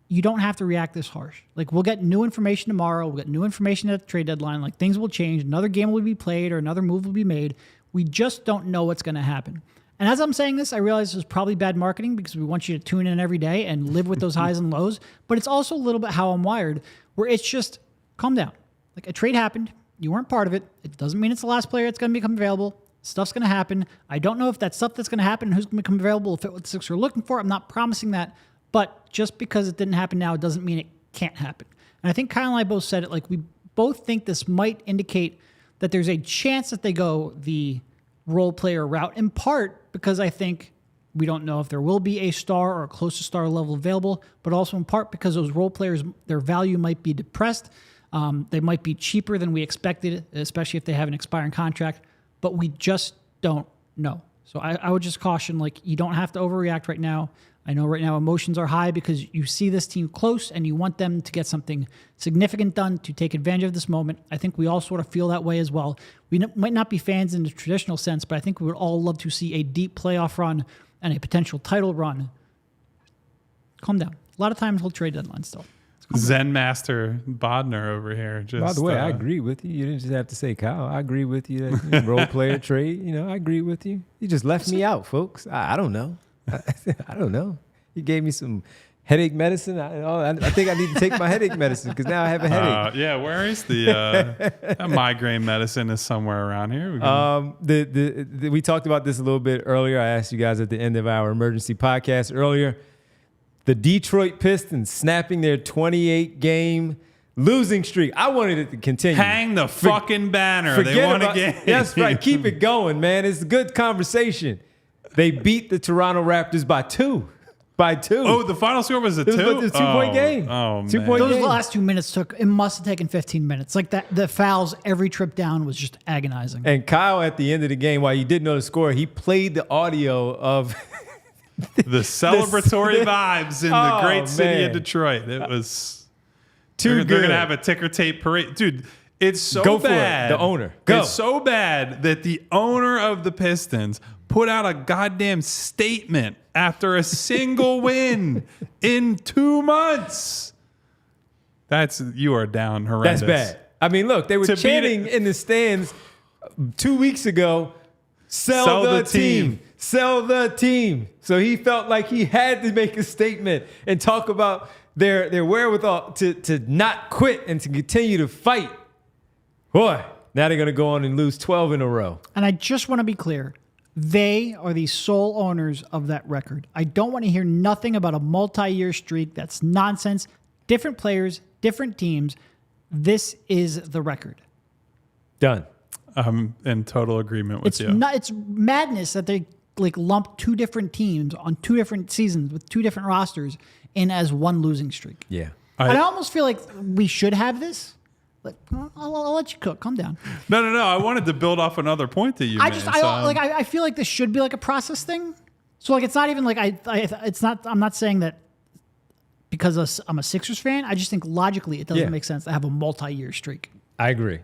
you don't have to react this harsh. Like we'll get new information tomorrow. We'll get new information at the trade deadline. Like things will change. Another game will be played or another move will be made. We just don't know what's going to happen. And as I'm saying this, I realize this is probably bad marketing because we want you to tune in every day and live with those highs and lows. But it's also a little bit how I'm wired, where it's just calm down. Like a trade happened. You weren't part of it. It doesn't mean it's the last player that's going to become available. Stuff's going to happen. I don't know if that stuff that's going to happen and who's going to become available will fit what the Sixers are looking for. I'm not promising that. But just because it didn't happen now, it doesn't mean it can't happen. And I think Kyle and I both said it. Like we both think this might indicate that there's a chance that they go the role player route, in part because I think we don't know if there will be a star or a close to star level available, but also in part because those role players, their value might be depressed. They might be cheaper than we expected, especially if they have an expiring contract, but we just don't know. So I would just caution, like, you don't have to overreact right now. I know right now emotions are high because you see this team close and you want them to get something significant done to take advantage of this moment. I think we all sort of feel that way as well. We might not be fans in the traditional sense, but I think we would all love to see a deep playoff run and a potential title run. Calm down. A lot of times we'll trade deadline still. Zen Master Bodner over here. Just, by the way, I agree with you. You didn't just have to say Kyle. I agree with you. That role player trade. I agree with you. You just left me out, folks. I don't know. I don't know. You gave me some headache medicine. I think I need to take my headache medicine because now I have a headache. Yeah, where is the migraine medicine? Is somewhere around here. We talked about this a little bit earlier. I asked you guys at the end of our emergency podcast earlier. The Detroit Pistons snapping their 28-game losing streak. I wanted it to continue. Hang the fucking banner. They won a game. That's right. Keep it going, man. It's a good conversation. They beat the Toronto Raptors by two. Oh, the final score was a 2? It was a 2-point game. Oh, man. Those last 2 minutes it must have taken 15 minutes. Like that, the fouls, every trip down was just agonizing. And Kyle, at the end of the game, while you didn't know the score, he played the audio of the celebratory vibes in the great city of Detroit. It was too good. They're going to have a ticker tape parade. Dude, it's so Go bad. For it. The owner. Go. It's so bad that the owner of the Pistons put out a goddamn statement after a single win in 2 months. You are down horrendous. That's bad. I mean, look, they were To beat chanting it- in the stands 2 weeks ago, sell the team. Sell the team. So he felt like he had to make a statement and talk about their wherewithal to not quit and to continue to fight. Boy, now they're going to go on and lose 12 in a row. And I just want to be clear. They are the sole owners of that record. I don't want to hear nothing about a multi-year streak. That's nonsense. Different players, different teams. This is the record. Done. I'm in total agreement with you. It's madness that they like lump two different teams on two different seasons with two different rosters in as one losing streak. Yeah. And I almost feel like we should have this. But I'll let you cook. Calm down. No. I wanted to build off another point that you made. I feel like this should be like a process thing. So like it's not even like it's not. I'm not saying that because I'm a Sixers fan. I just think logically it doesn't make sense to have a multi-year streak. I agree.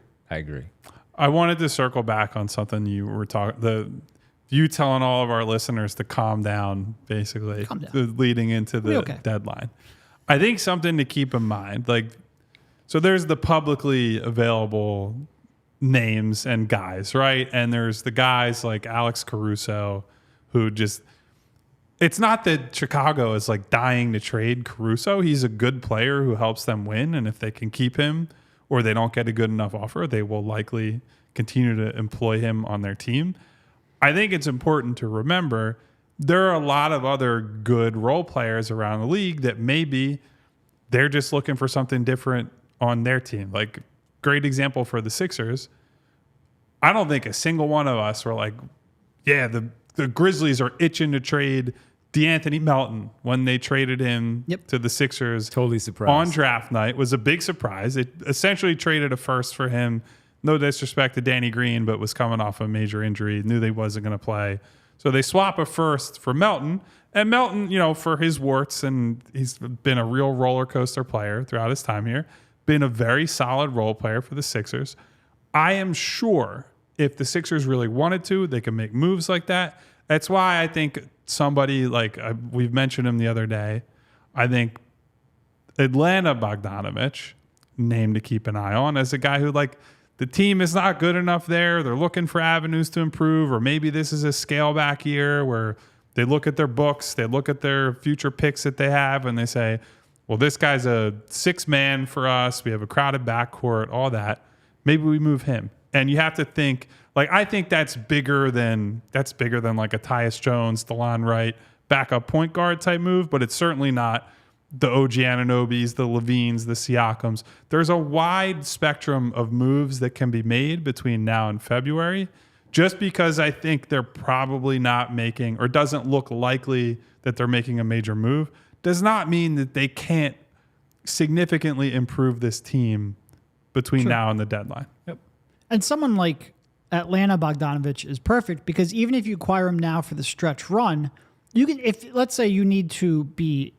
I wanted to circle back on something you were talking. You telling all of our listeners to calm down, basically, Calm down. Leading into the deadline. I think something to keep in mind, so there's the publicly available names and guys, right? And there's the guys like Alex Caruso, who just, it's not that Chicago is like dying to trade Caruso. He's a good player who helps them win. And if they can keep him or they don't get a good enough offer, they will likely continue to employ him on their team. I think it's important to remember there are a lot of other good role players around the league that maybe they're just looking for something different on their team. Like, great example for the Sixers. I don't think a single one of us were like, yeah, the Grizzlies are itching to trade DeAnthony Melton when they traded him to the Sixers. Totally surprised. On draft night. It was a big surprise. It essentially traded a first for him. No disrespect to Danny Green, but was coming off a major injury. Knew they wasn't going to play. So they swap a first for Melton. And Melton, for his warts, and he's been a real roller coaster player throughout his time here, been a very solid role player for the Sixers. I am sure if the Sixers really wanted to, they could make moves like that. That's why I think somebody like we've mentioned him the other day. I think Atlanta Bogdanovich, name to keep an eye on, as a guy who the team is not good enough there. They're looking for avenues to improve, or maybe this is a scale back year where they look at their books, they look at their future picks that they have, and they say, well, this guy's a 6-man for us. We have a crowded backcourt, all that. Maybe we move him. And you have to think, I think that's bigger than like a Tyus Jones, DeLon Wright, backup point guard type move, but it's certainly not the OG Anunobys, the Levines, the Siakams. There's a wide spectrum of moves that can be made between now and February. Just because I think they're probably not making, or doesn't look likely that they're making a major move, does not mean that they can't significantly improve this team between now and the deadline. Yep. And someone like Atlanta Bogdanovich is perfect because even if you acquire him now for the stretch run, you can, if let's say you need to be,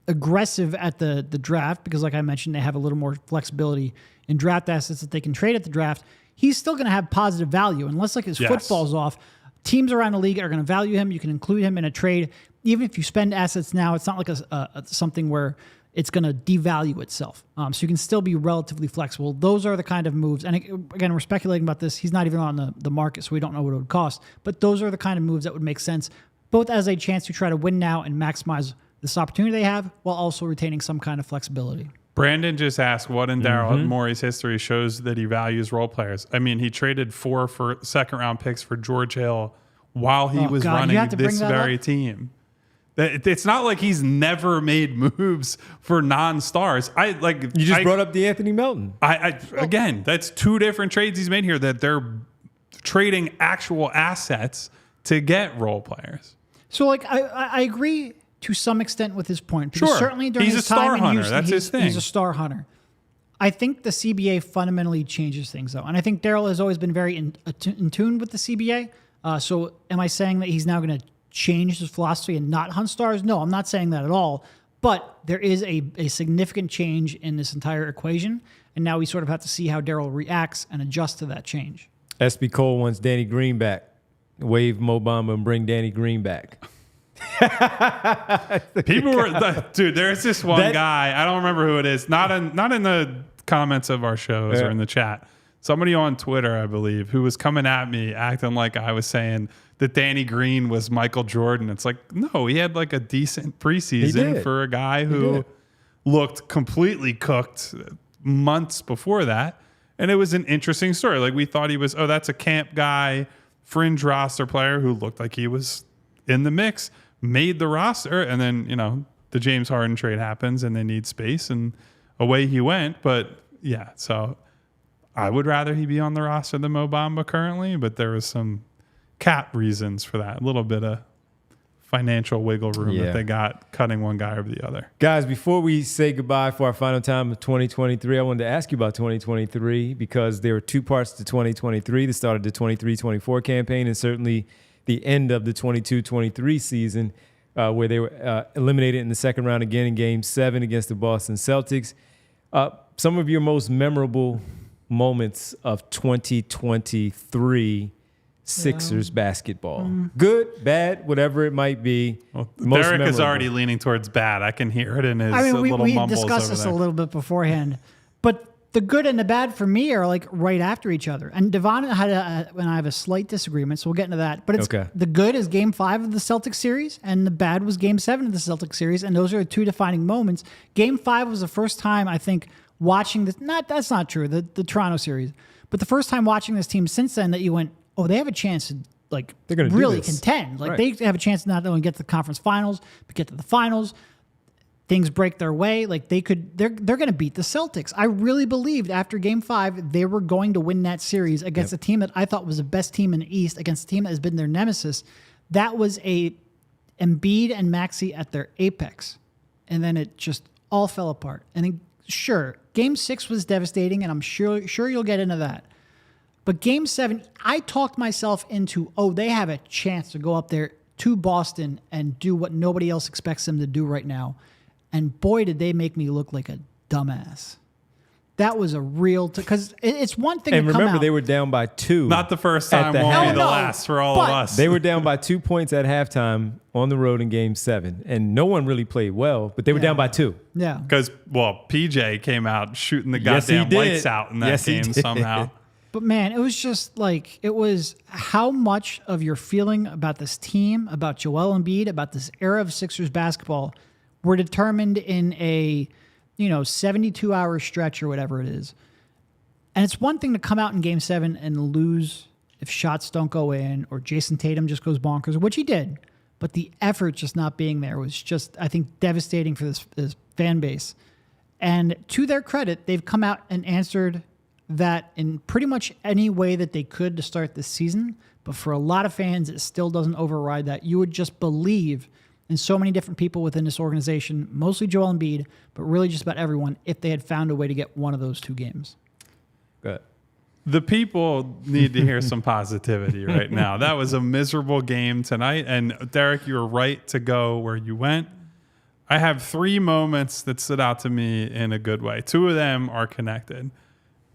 aggressive at the draft, because like I mentioned, they have a little more flexibility in draft assets that they can trade at the draft. He's still going to have positive value unless his foot falls off. Teams around the league are going to value him. You can include him in a trade. Even if you spend assets now, it's not like something where it's going to devalue itself. So you can still be relatively flexible. Those are the kind of moves. And again, we're speculating about this. He's not even on the market, so we don't know what it would cost. But those are the kind of moves that would make sense, both as a chance to try to win now and maximize this opportunity they have, while also retaining some kind of flexibility. Brandon just asked, what in Daryl Morey's history shows that he values role players? I mean, he traded 4 for second-round picks for George Hill while he was running this very team. It's not like he's never made moves for non-stars. You just brought up DeAnthony Melton. Again, that's 2 different trades he's made here, that they're trading actual assets to get role players. So I agree to some extent with his point. Because certainly during he's his a star time in hunter. Houston, That's his thing. He's a star hunter. I think the CBA fundamentally changes things, though. And I think Daryl has always been very in tune with the CBA. So am I saying that he's now going to change his philosophy and not hunt stars? No, I'm not saying that at all. But there is a significant change in this entire equation. And now we sort of have to see how Daryl reacts and adjusts to that change. SB Cole wants Danny Green back. Wave Mo Bamba and bring Danny Green back. People were, dude, there's this one guy, I don't remember who it is, not in the comments of our shows or in the chat. Somebody on Twitter, I believe, who was coming at me acting like I was saying that Danny Green was Michael Jordan. It's like, no, he had like a decent preseason for a guy who looked completely cooked months before that. And it was an interesting story. Like we thought he was, that's a camp guy, fringe roster player who looked like he was in the mix, made the roster. And then, the James Harden trade happens and they need space and away he went. But yeah, so I would rather he be on the roster than Mo Bamba currently, but there was some cap reasons for that. A little bit of financial wiggle room that they got cutting one guy over the other. Guys, before we say goodbye for our final time of 2023, I wanted to ask you about 2023 because there were two parts to 2023. The start of the 23-24 campaign and certainly the end of the 22-23 season where they were eliminated in the second round again in Game 7 against the Boston Celtics. Some of your most memorable moments of 2023 Sixers basketball. Good, bad, whatever it might be. Well, Derek is already leaning towards bad. I can hear it in his little mumbles. We discussed this a little bit beforehand. But the good and the bad for me are like right after each other. And Devon and I have a slight disagreement, so we'll get into that. But it's the good is Game 5 of the Celtics series, and the bad was Game 7 of the Celtics series, and those are the two defining moments. Game 5 was the first time, I think, watching this. That's not true, the Toronto series. But the first time watching this team since then that you went, they have a chance to they're going to really contend. They have a chance to not only get to the conference finals, but get to the finals. Things break their way. They're going to beat the Celtics. I really believed after Game 5 they were going to win that series against a team that I thought was the best team in the East, against a team that has been their nemesis. That was a Embiid and Maxey at their apex, and then it just all fell apart. And then, sure, Game 6 was devastating, and I'm sure you'll get into that. But Game 7, I talked myself into, they have a chance to go up there to Boston and do what nobody else expects them to do right now. And boy, did they make me look like a dumbass. That was a real... Because it's one thing to come out... And remember, they were down by 2. Not the first time, won't be the last for all of us. They were down by 2 points at halftime on the road in Game 7. And no one really played well, but they were down by 2. Yeah. Because, PJ came out shooting the goddamn lights out in that game somehow. But man, it was just it was how much of your feeling about this team, about Joel Embiid, about this era of Sixers basketball were determined in a, 72-hour stretch or whatever it is. And it's one thing to come out in Game 7 and lose if shots don't go in or Jason Tatum just goes bonkers, which he did. But the effort just not being there was just, I think, devastating for this fan base. And to their credit, they've come out and answered that in pretty much any way that they could to start this season. But for a lot of fans, it still doesn't override that. You would just believe in so many different people within this organization, mostly Joel Embiid, but really just about everyone, if they had found a way to get one of those two games. Good. The people need to hear some positivity right now. That was a miserable game tonight. And Derek, you were right to go where you went. I have 3 moments that stood out to me in a good way. 2 of them are connected.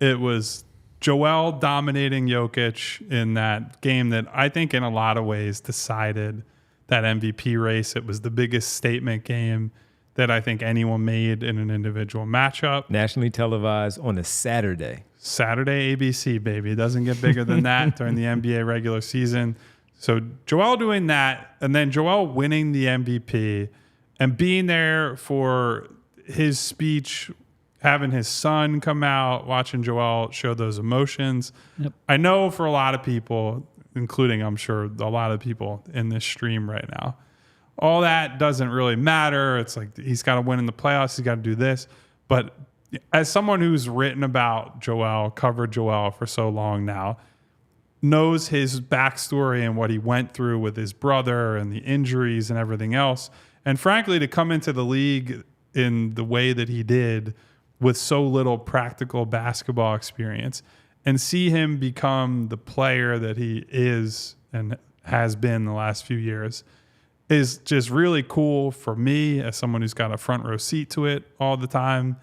It was Joel dominating Jokic in that game that I think in a lot of ways decided that MVP race. It was the biggest statement game that I think anyone made in an individual matchup. Nationally televised on a Saturday. Saturday ABC, baby. It doesn't get bigger than that during the NBA regular season. So Joel doing that, and then Joel winning the MVP and being there for his speech, having his son come out, watching Joel show those emotions. Yep. I know for a lot of people, including I'm sure a lot of people in this stream right now, all that doesn't really matter. It's like he's got to win in the playoffs. He's got to do this. But as someone who's written about Joel, covered Joel for so long now, knows his backstory and what he went through with his brother and the injuries and everything else. And frankly, to come into the league in the way that he did with so little practical basketball experience and see him become the player that he is and has been the last few years is just really cool for me as someone who's got a front row seat to it all the time.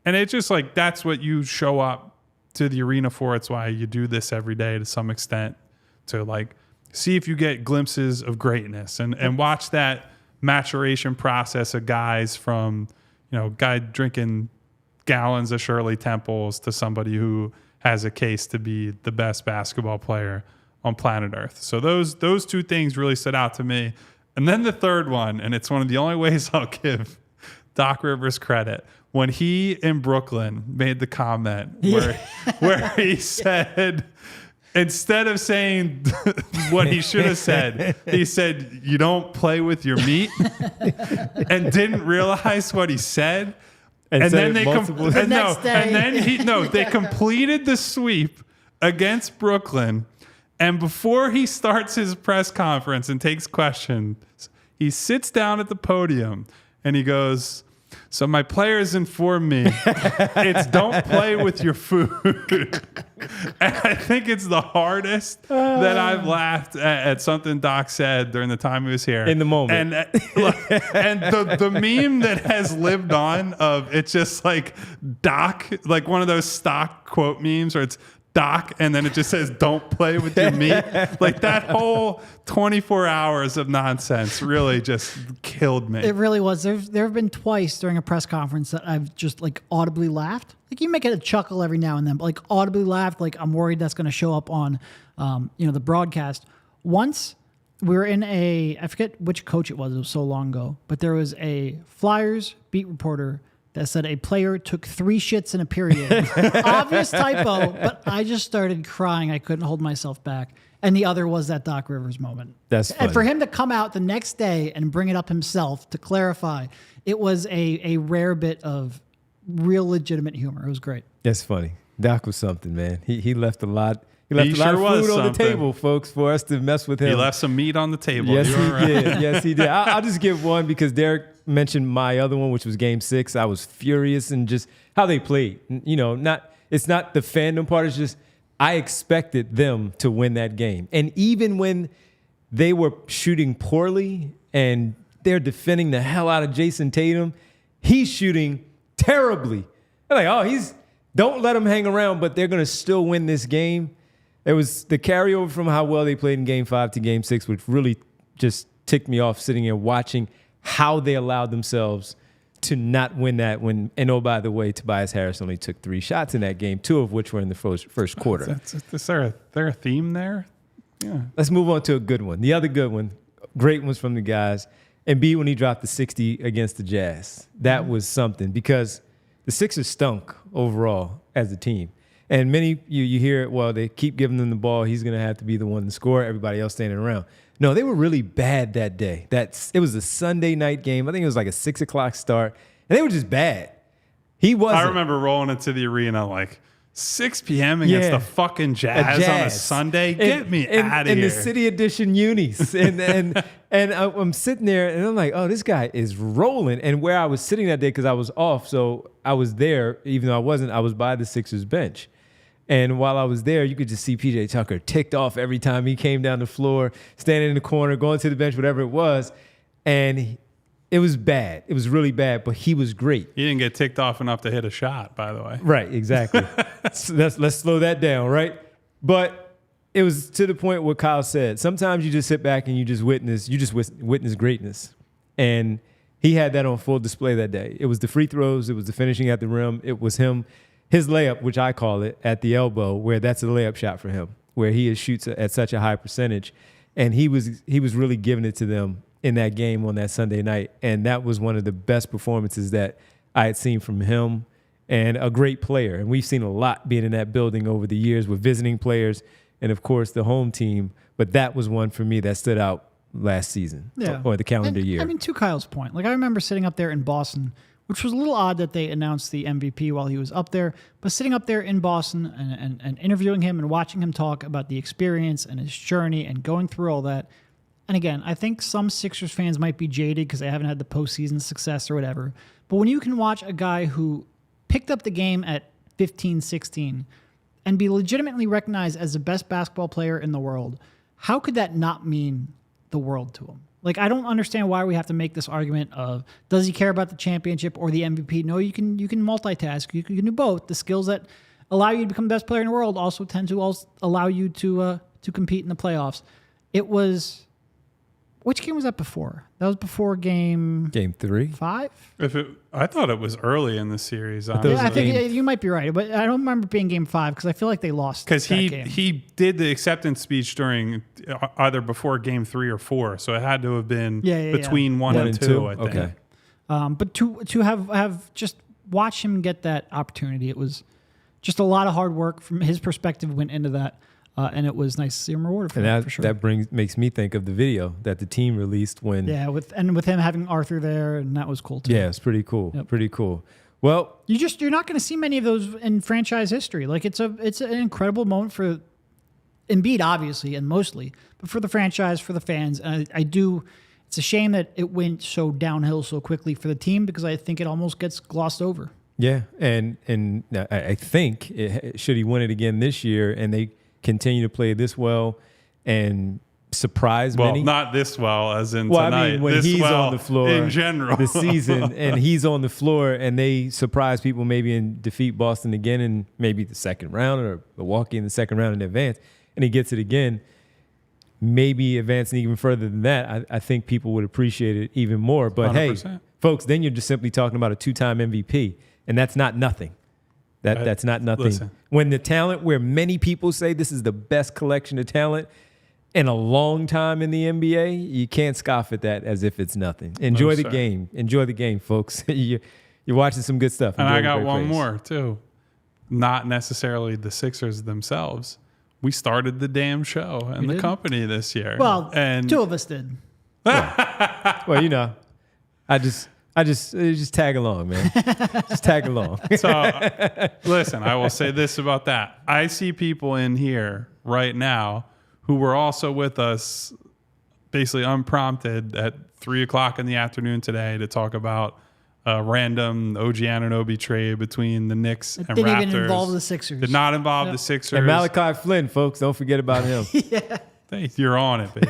And it's just like, that's what you show up to the arena for. It's why you do this every day to some extent, to like see if you get glimpses of greatness and watch that maturation process of guys from, guy drinking gallons of Shirley Temples to somebody who has a case to be the best basketball player on planet Earth. So those two things really stood out to me. And then the third one, and it's one of the only ways I'll give Doc Rivers credit, when he in Brooklyn made the comment where he said, instead of saying what he should have said, he said, "You don't play with your meat," and didn't realize what he said. And then they they completed the sweep against Brooklyn. And before he starts his press conference and takes questions, he sits down at the podium and he goes, "So my players informed me it's don't play with your food." And I think it's the hardest that I've laughed at something Doc said during the time he was here. In the moment. And the meme that has lived on of it's just like Doc, like one of those stock quote memes where it's Doc, and then it just says, "Don't play with your meat." Like that whole 24 hours of nonsense really just killed me. It really was. There have been twice during a press conference that I've just like audibly laughed. Like you make it a chuckle every now and then, but like audibly laughed. Like I'm worried that's going to show up on, the broadcast. Once we were in I forget which coach it was so long ago, but there was a Flyers beat reporter that said a player took 3 shits in a period. Obvious typo, but I just started crying. I couldn't hold myself back. And the other was that Doc Rivers moment. That's funny. And for him to come out the next day and bring it up himself to clarify, it was a rare bit of real legitimate humor. It was great. That's funny. Doc was something, man. He left a lot. He left a lot sure of food on the something. table, folks, for us to mess with him. He left some meat on the table. Yes, You were right. he did. Yes, he did. I'll just give one because Derek mentioned my other one, which was Game 6. I was furious and just how they played. It's not the fandom part. It's just I expected them to win that game. And even when they were shooting poorly and they're defending the hell out of Jason Tatum, he's shooting terribly. They're like, don't let him hang around, but they're going to still win this game. It was the carryover from how well they played in Game 5 to Game 6, which really just ticked me off sitting here watching how they allowed themselves to not win that and oh, by the way, Tobias Harris only took 3 shots in that game, 2 of which were in the first quarter. Is there a theme there? Yeah. Let's move on to a good one. The other good one, great ones from the guys. And B, when he dropped the 60 against the Jazz. That was something because the Sixers stunk overall as a team. And many, you hear it, well, they keep giving them the ball. He's going to have to be the one to score. Everybody else standing around. No, they were really bad that day. It was a Sunday night game. I think it was like a 6 o'clock start. And they were just bad. He wasn't. I remember rolling into the arena like 6 p.m. against the fucking Jazz on a Sunday. Get me out of here. In the City Edition unis. and I'm sitting there, and I'm like, oh, this guy is rolling. And where I was sitting that day, because I was off, so I was there, even though I wasn't, I was by the Sixers bench. And while I was there, you could just see PJ Tucker ticked off every time he came down the floor, standing in the corner, going to the bench, whatever it was. And it was bad. It was really bad, but he was great. He didn't get ticked off enough to hit a shot, by the way. Right, exactly. So let's slow that down, right? But it was to the point where Kyle said, sometimes you just sit back and you just witness greatness. And he had that on full display that day. It was the free throws. It was the finishing at the rim. It was his layup, which I call it, at the elbow, where that's a layup shot for him, where he shoots at such a high percentage. And he was really giving it to them in that game on that Sunday night. And that was one of the best performances that I had seen from him, and a great player. And we've seen a lot being in that building over the years with visiting players and, of course, the home team. But that was one for me that stood out last season or the calendar year. I mean, to Kyle's point, like I remember sitting up there in Boston, which was a little odd that they announced the MVP while he was up there, but sitting up there in Boston and interviewing him and watching him talk about the experience and his journey and going through all that. And again, I think some Sixers fans might be jaded because they haven't had the postseason success or whatever. But when you can watch a guy who picked up the game at 15, 16 and be legitimately recognized as the best basketball player in the world, how could that not mean the world to him? Like, I don't understand why we have to make this argument of, does he care about the championship or the MVP? No, you can multitask. You can do both. The skills that allow you to become the best player in the world also tend to allow you to compete in the playoffs. It was Which game was that before? That was before game 3. 5? I thought it was early in the series. Yeah, I think you might be right, but I don't remember it being game 5 because I feel like they lost. Because he did the acceptance speech during either before game 3 or 4, so it had to have been between 1 and 2. I think. Okay. But to have just watch him get that opportunity, it was just a lot of hard work from his perspective went into that. And it was nice to see him rewarded for that, for sure. That makes me think of the video that the team released when... Yeah, with him having Arthur there, and that was cool too. Yeah, it's pretty cool. Yep. Pretty cool. Well... You're not going to see many of those in franchise history. Like, it's an incredible moment for Embiid, obviously, and mostly, but for the franchise, for the fans. And it's a shame that it went so downhill so quickly for the team because I think it almost gets glossed over. Yeah, and I think, should he win it again this year, and they continue to play this well and surprise many. Well, not this well as in tonight. I mean, when this he's well on the floor in general. this season, and he's on the floor, and they surprise people maybe and defeat Boston again in maybe the second round or Milwaukee in the second round in advance, and he gets it again, maybe advancing even further than that, I think people would appreciate it even more. But 100%. Hey, folks, then you're just simply talking about a 2-time MVP, and that's not nothing. That's not nothing. Listen. When the talent, where many people say this is the best collection of talent in a long time in the NBA, you can't scoff at that as if it's nothing. Enjoy the game. Enjoy the game, folks. You're watching some good stuff. And Enjoy I got one plays. more, too. Not necessarily the Sixers themselves. We started the damn show and the company this year. Well, and 2 of us did. Well, you know, I just tag along, man. Just tag along. So, listen, I will say this about that. I see people in here right now who were also with us basically unprompted at 3 o'clock in the afternoon today to talk about a random OG Anunoby trade between the Knicks and Didn't Raptors. even involve the Sixers. Did not involve the Sixers. And Malachi Flynn, folks, don't forget about him. You're on it, baby.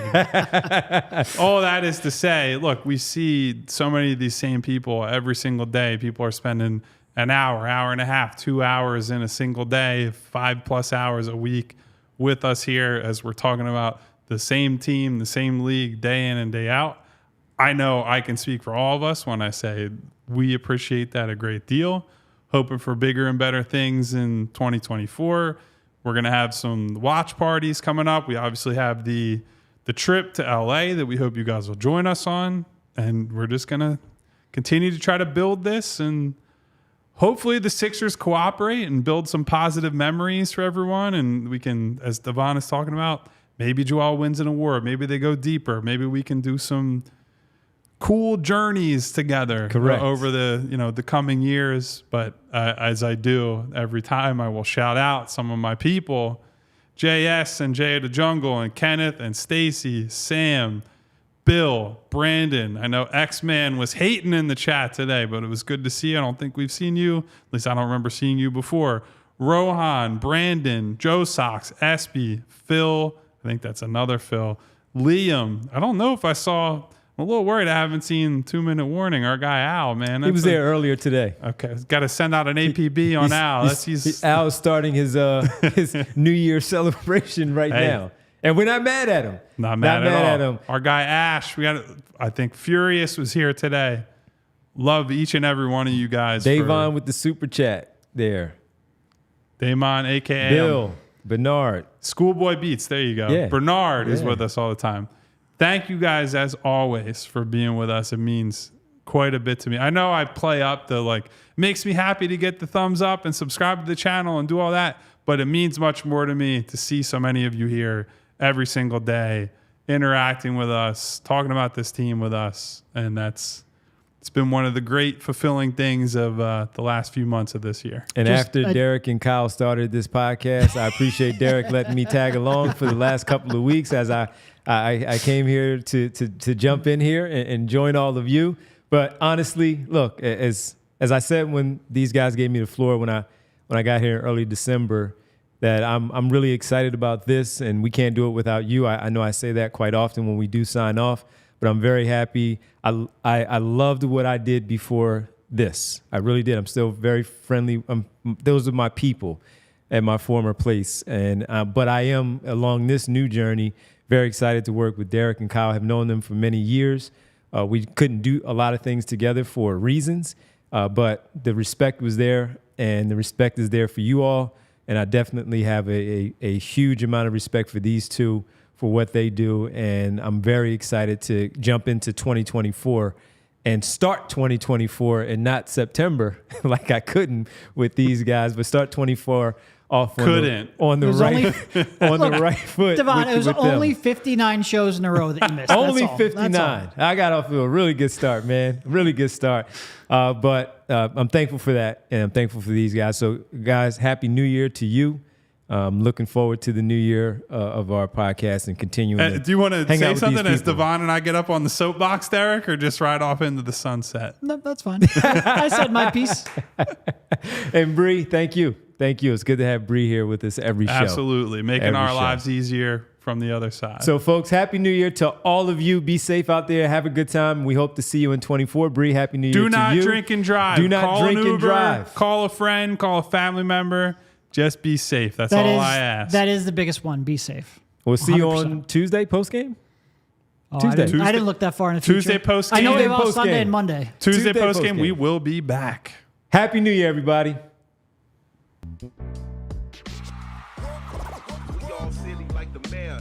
All that is to say, look, we see so many of these same people every single day. People are spending an hour and a half, 2 hours in a single day, 5+ hours a week with us here as we're talking about the same team, the same league, day in and day out. I know I can speak for all of us when I say we appreciate that a great deal. Hoping for bigger and better things in 2024. We're going to have some watch parties coming up. We obviously have the trip to LA that we hope you guys will join us on. And we're just going to continue to try to build this. And hopefully the Sixers cooperate and build some positive memories for everyone. And we can, as Devon is talking about, maybe Joel wins an award. Maybe they go deeper. Maybe we can do some cool journeys together over the coming years. But as I do every time, I will shout out some of my people, JS and Jay of the Jungle and Kenneth and Stacy, Sam, Bill, Brandon. I know X-Man was hating in the chat today, but it was good to see you. I don't think we've seen you. At least I don't remember seeing you before. Rohan, Brandon, Joe Sox, Espy, Phil. I think that's another Phil. Liam. I don't know if I saw... I'm a little worried I haven't seen 2 Minute Warning. Our guy Al, man. He was there earlier today. Okay. Got to send out an APB on Al. Al's starting his New Year celebration now. And we're not mad at him. Not mad at him. Our guy Ash, I think Furious was here today. Love each and every one of you guys. Devon with the super chat there. Damon, a.k.a. Bill, Bernard. Schoolboy Beats. There you go. Yeah. Bernard is with us all the time. Thank you guys, as always, for being with us. It means quite a bit to me. I know I play up the, makes me happy to get the thumbs up and subscribe to the channel and do all that, but it means much more to me to see so many of you here every single day, interacting with us, talking about this team with us, and it's been one of the great fulfilling things of the last few months of this year. And after Derek and Kyle started this podcast, I appreciate Derek letting me tag along for the last couple of weeks as I came here to jump in here and join all of you. But honestly, look, as I said when these guys gave me the floor when I got here in early December, that I'm really excited about this, and we can't do it without you. I know I say that quite often when we do sign off, but I'm very happy. I loved what I did before this. I really did. I'm still very friendly. Those are my people at my former place, and but I am along this new journey Very excited to work with Derek and Kyle. Have known them for many years. We couldn't do a lot of things together for reasons, but the respect was there, and the respect is there for you all. And I definitely have a huge amount of respect for these two for what they do. And I'm very excited to jump into 2024 and start 2024 and not September like I couldn't with these guys, but start 24 off on the right foot. Devon, it was only 59 shows in a row that you missed. Only 59. I got off to a really good start, man. Really good start. But I'm thankful for that, and I'm thankful for these guys. So, guys, Happy New Year to you. Looking forward to the new year of our podcast and continuing. Do you want to say something as Devon and I get up on the soapbox, Derek, or just ride off into the sunset? No, that's fine. I said my piece. And Bree, thank you. Thank you. It's good to have Bree here with us every show. Absolutely. Making our lives easier from the other side. So, folks, Happy New Year to all of you. Be safe out there. Have a good time. We hope to see you in 24. Bree, Happy New Year to you. Do not drink and drive. Do not drink and drive. Call a friend. Call a family member. Just be safe. That's all I ask. That is the biggest one. Be safe. We'll see you on Tuesday post-game. Tuesday. I didn't look that far in the future. Tuesday post-game. I know we have off Sunday and Monday. Tuesday post-game. We will be back. Happy New Year, everybody. We all silly like the mayor.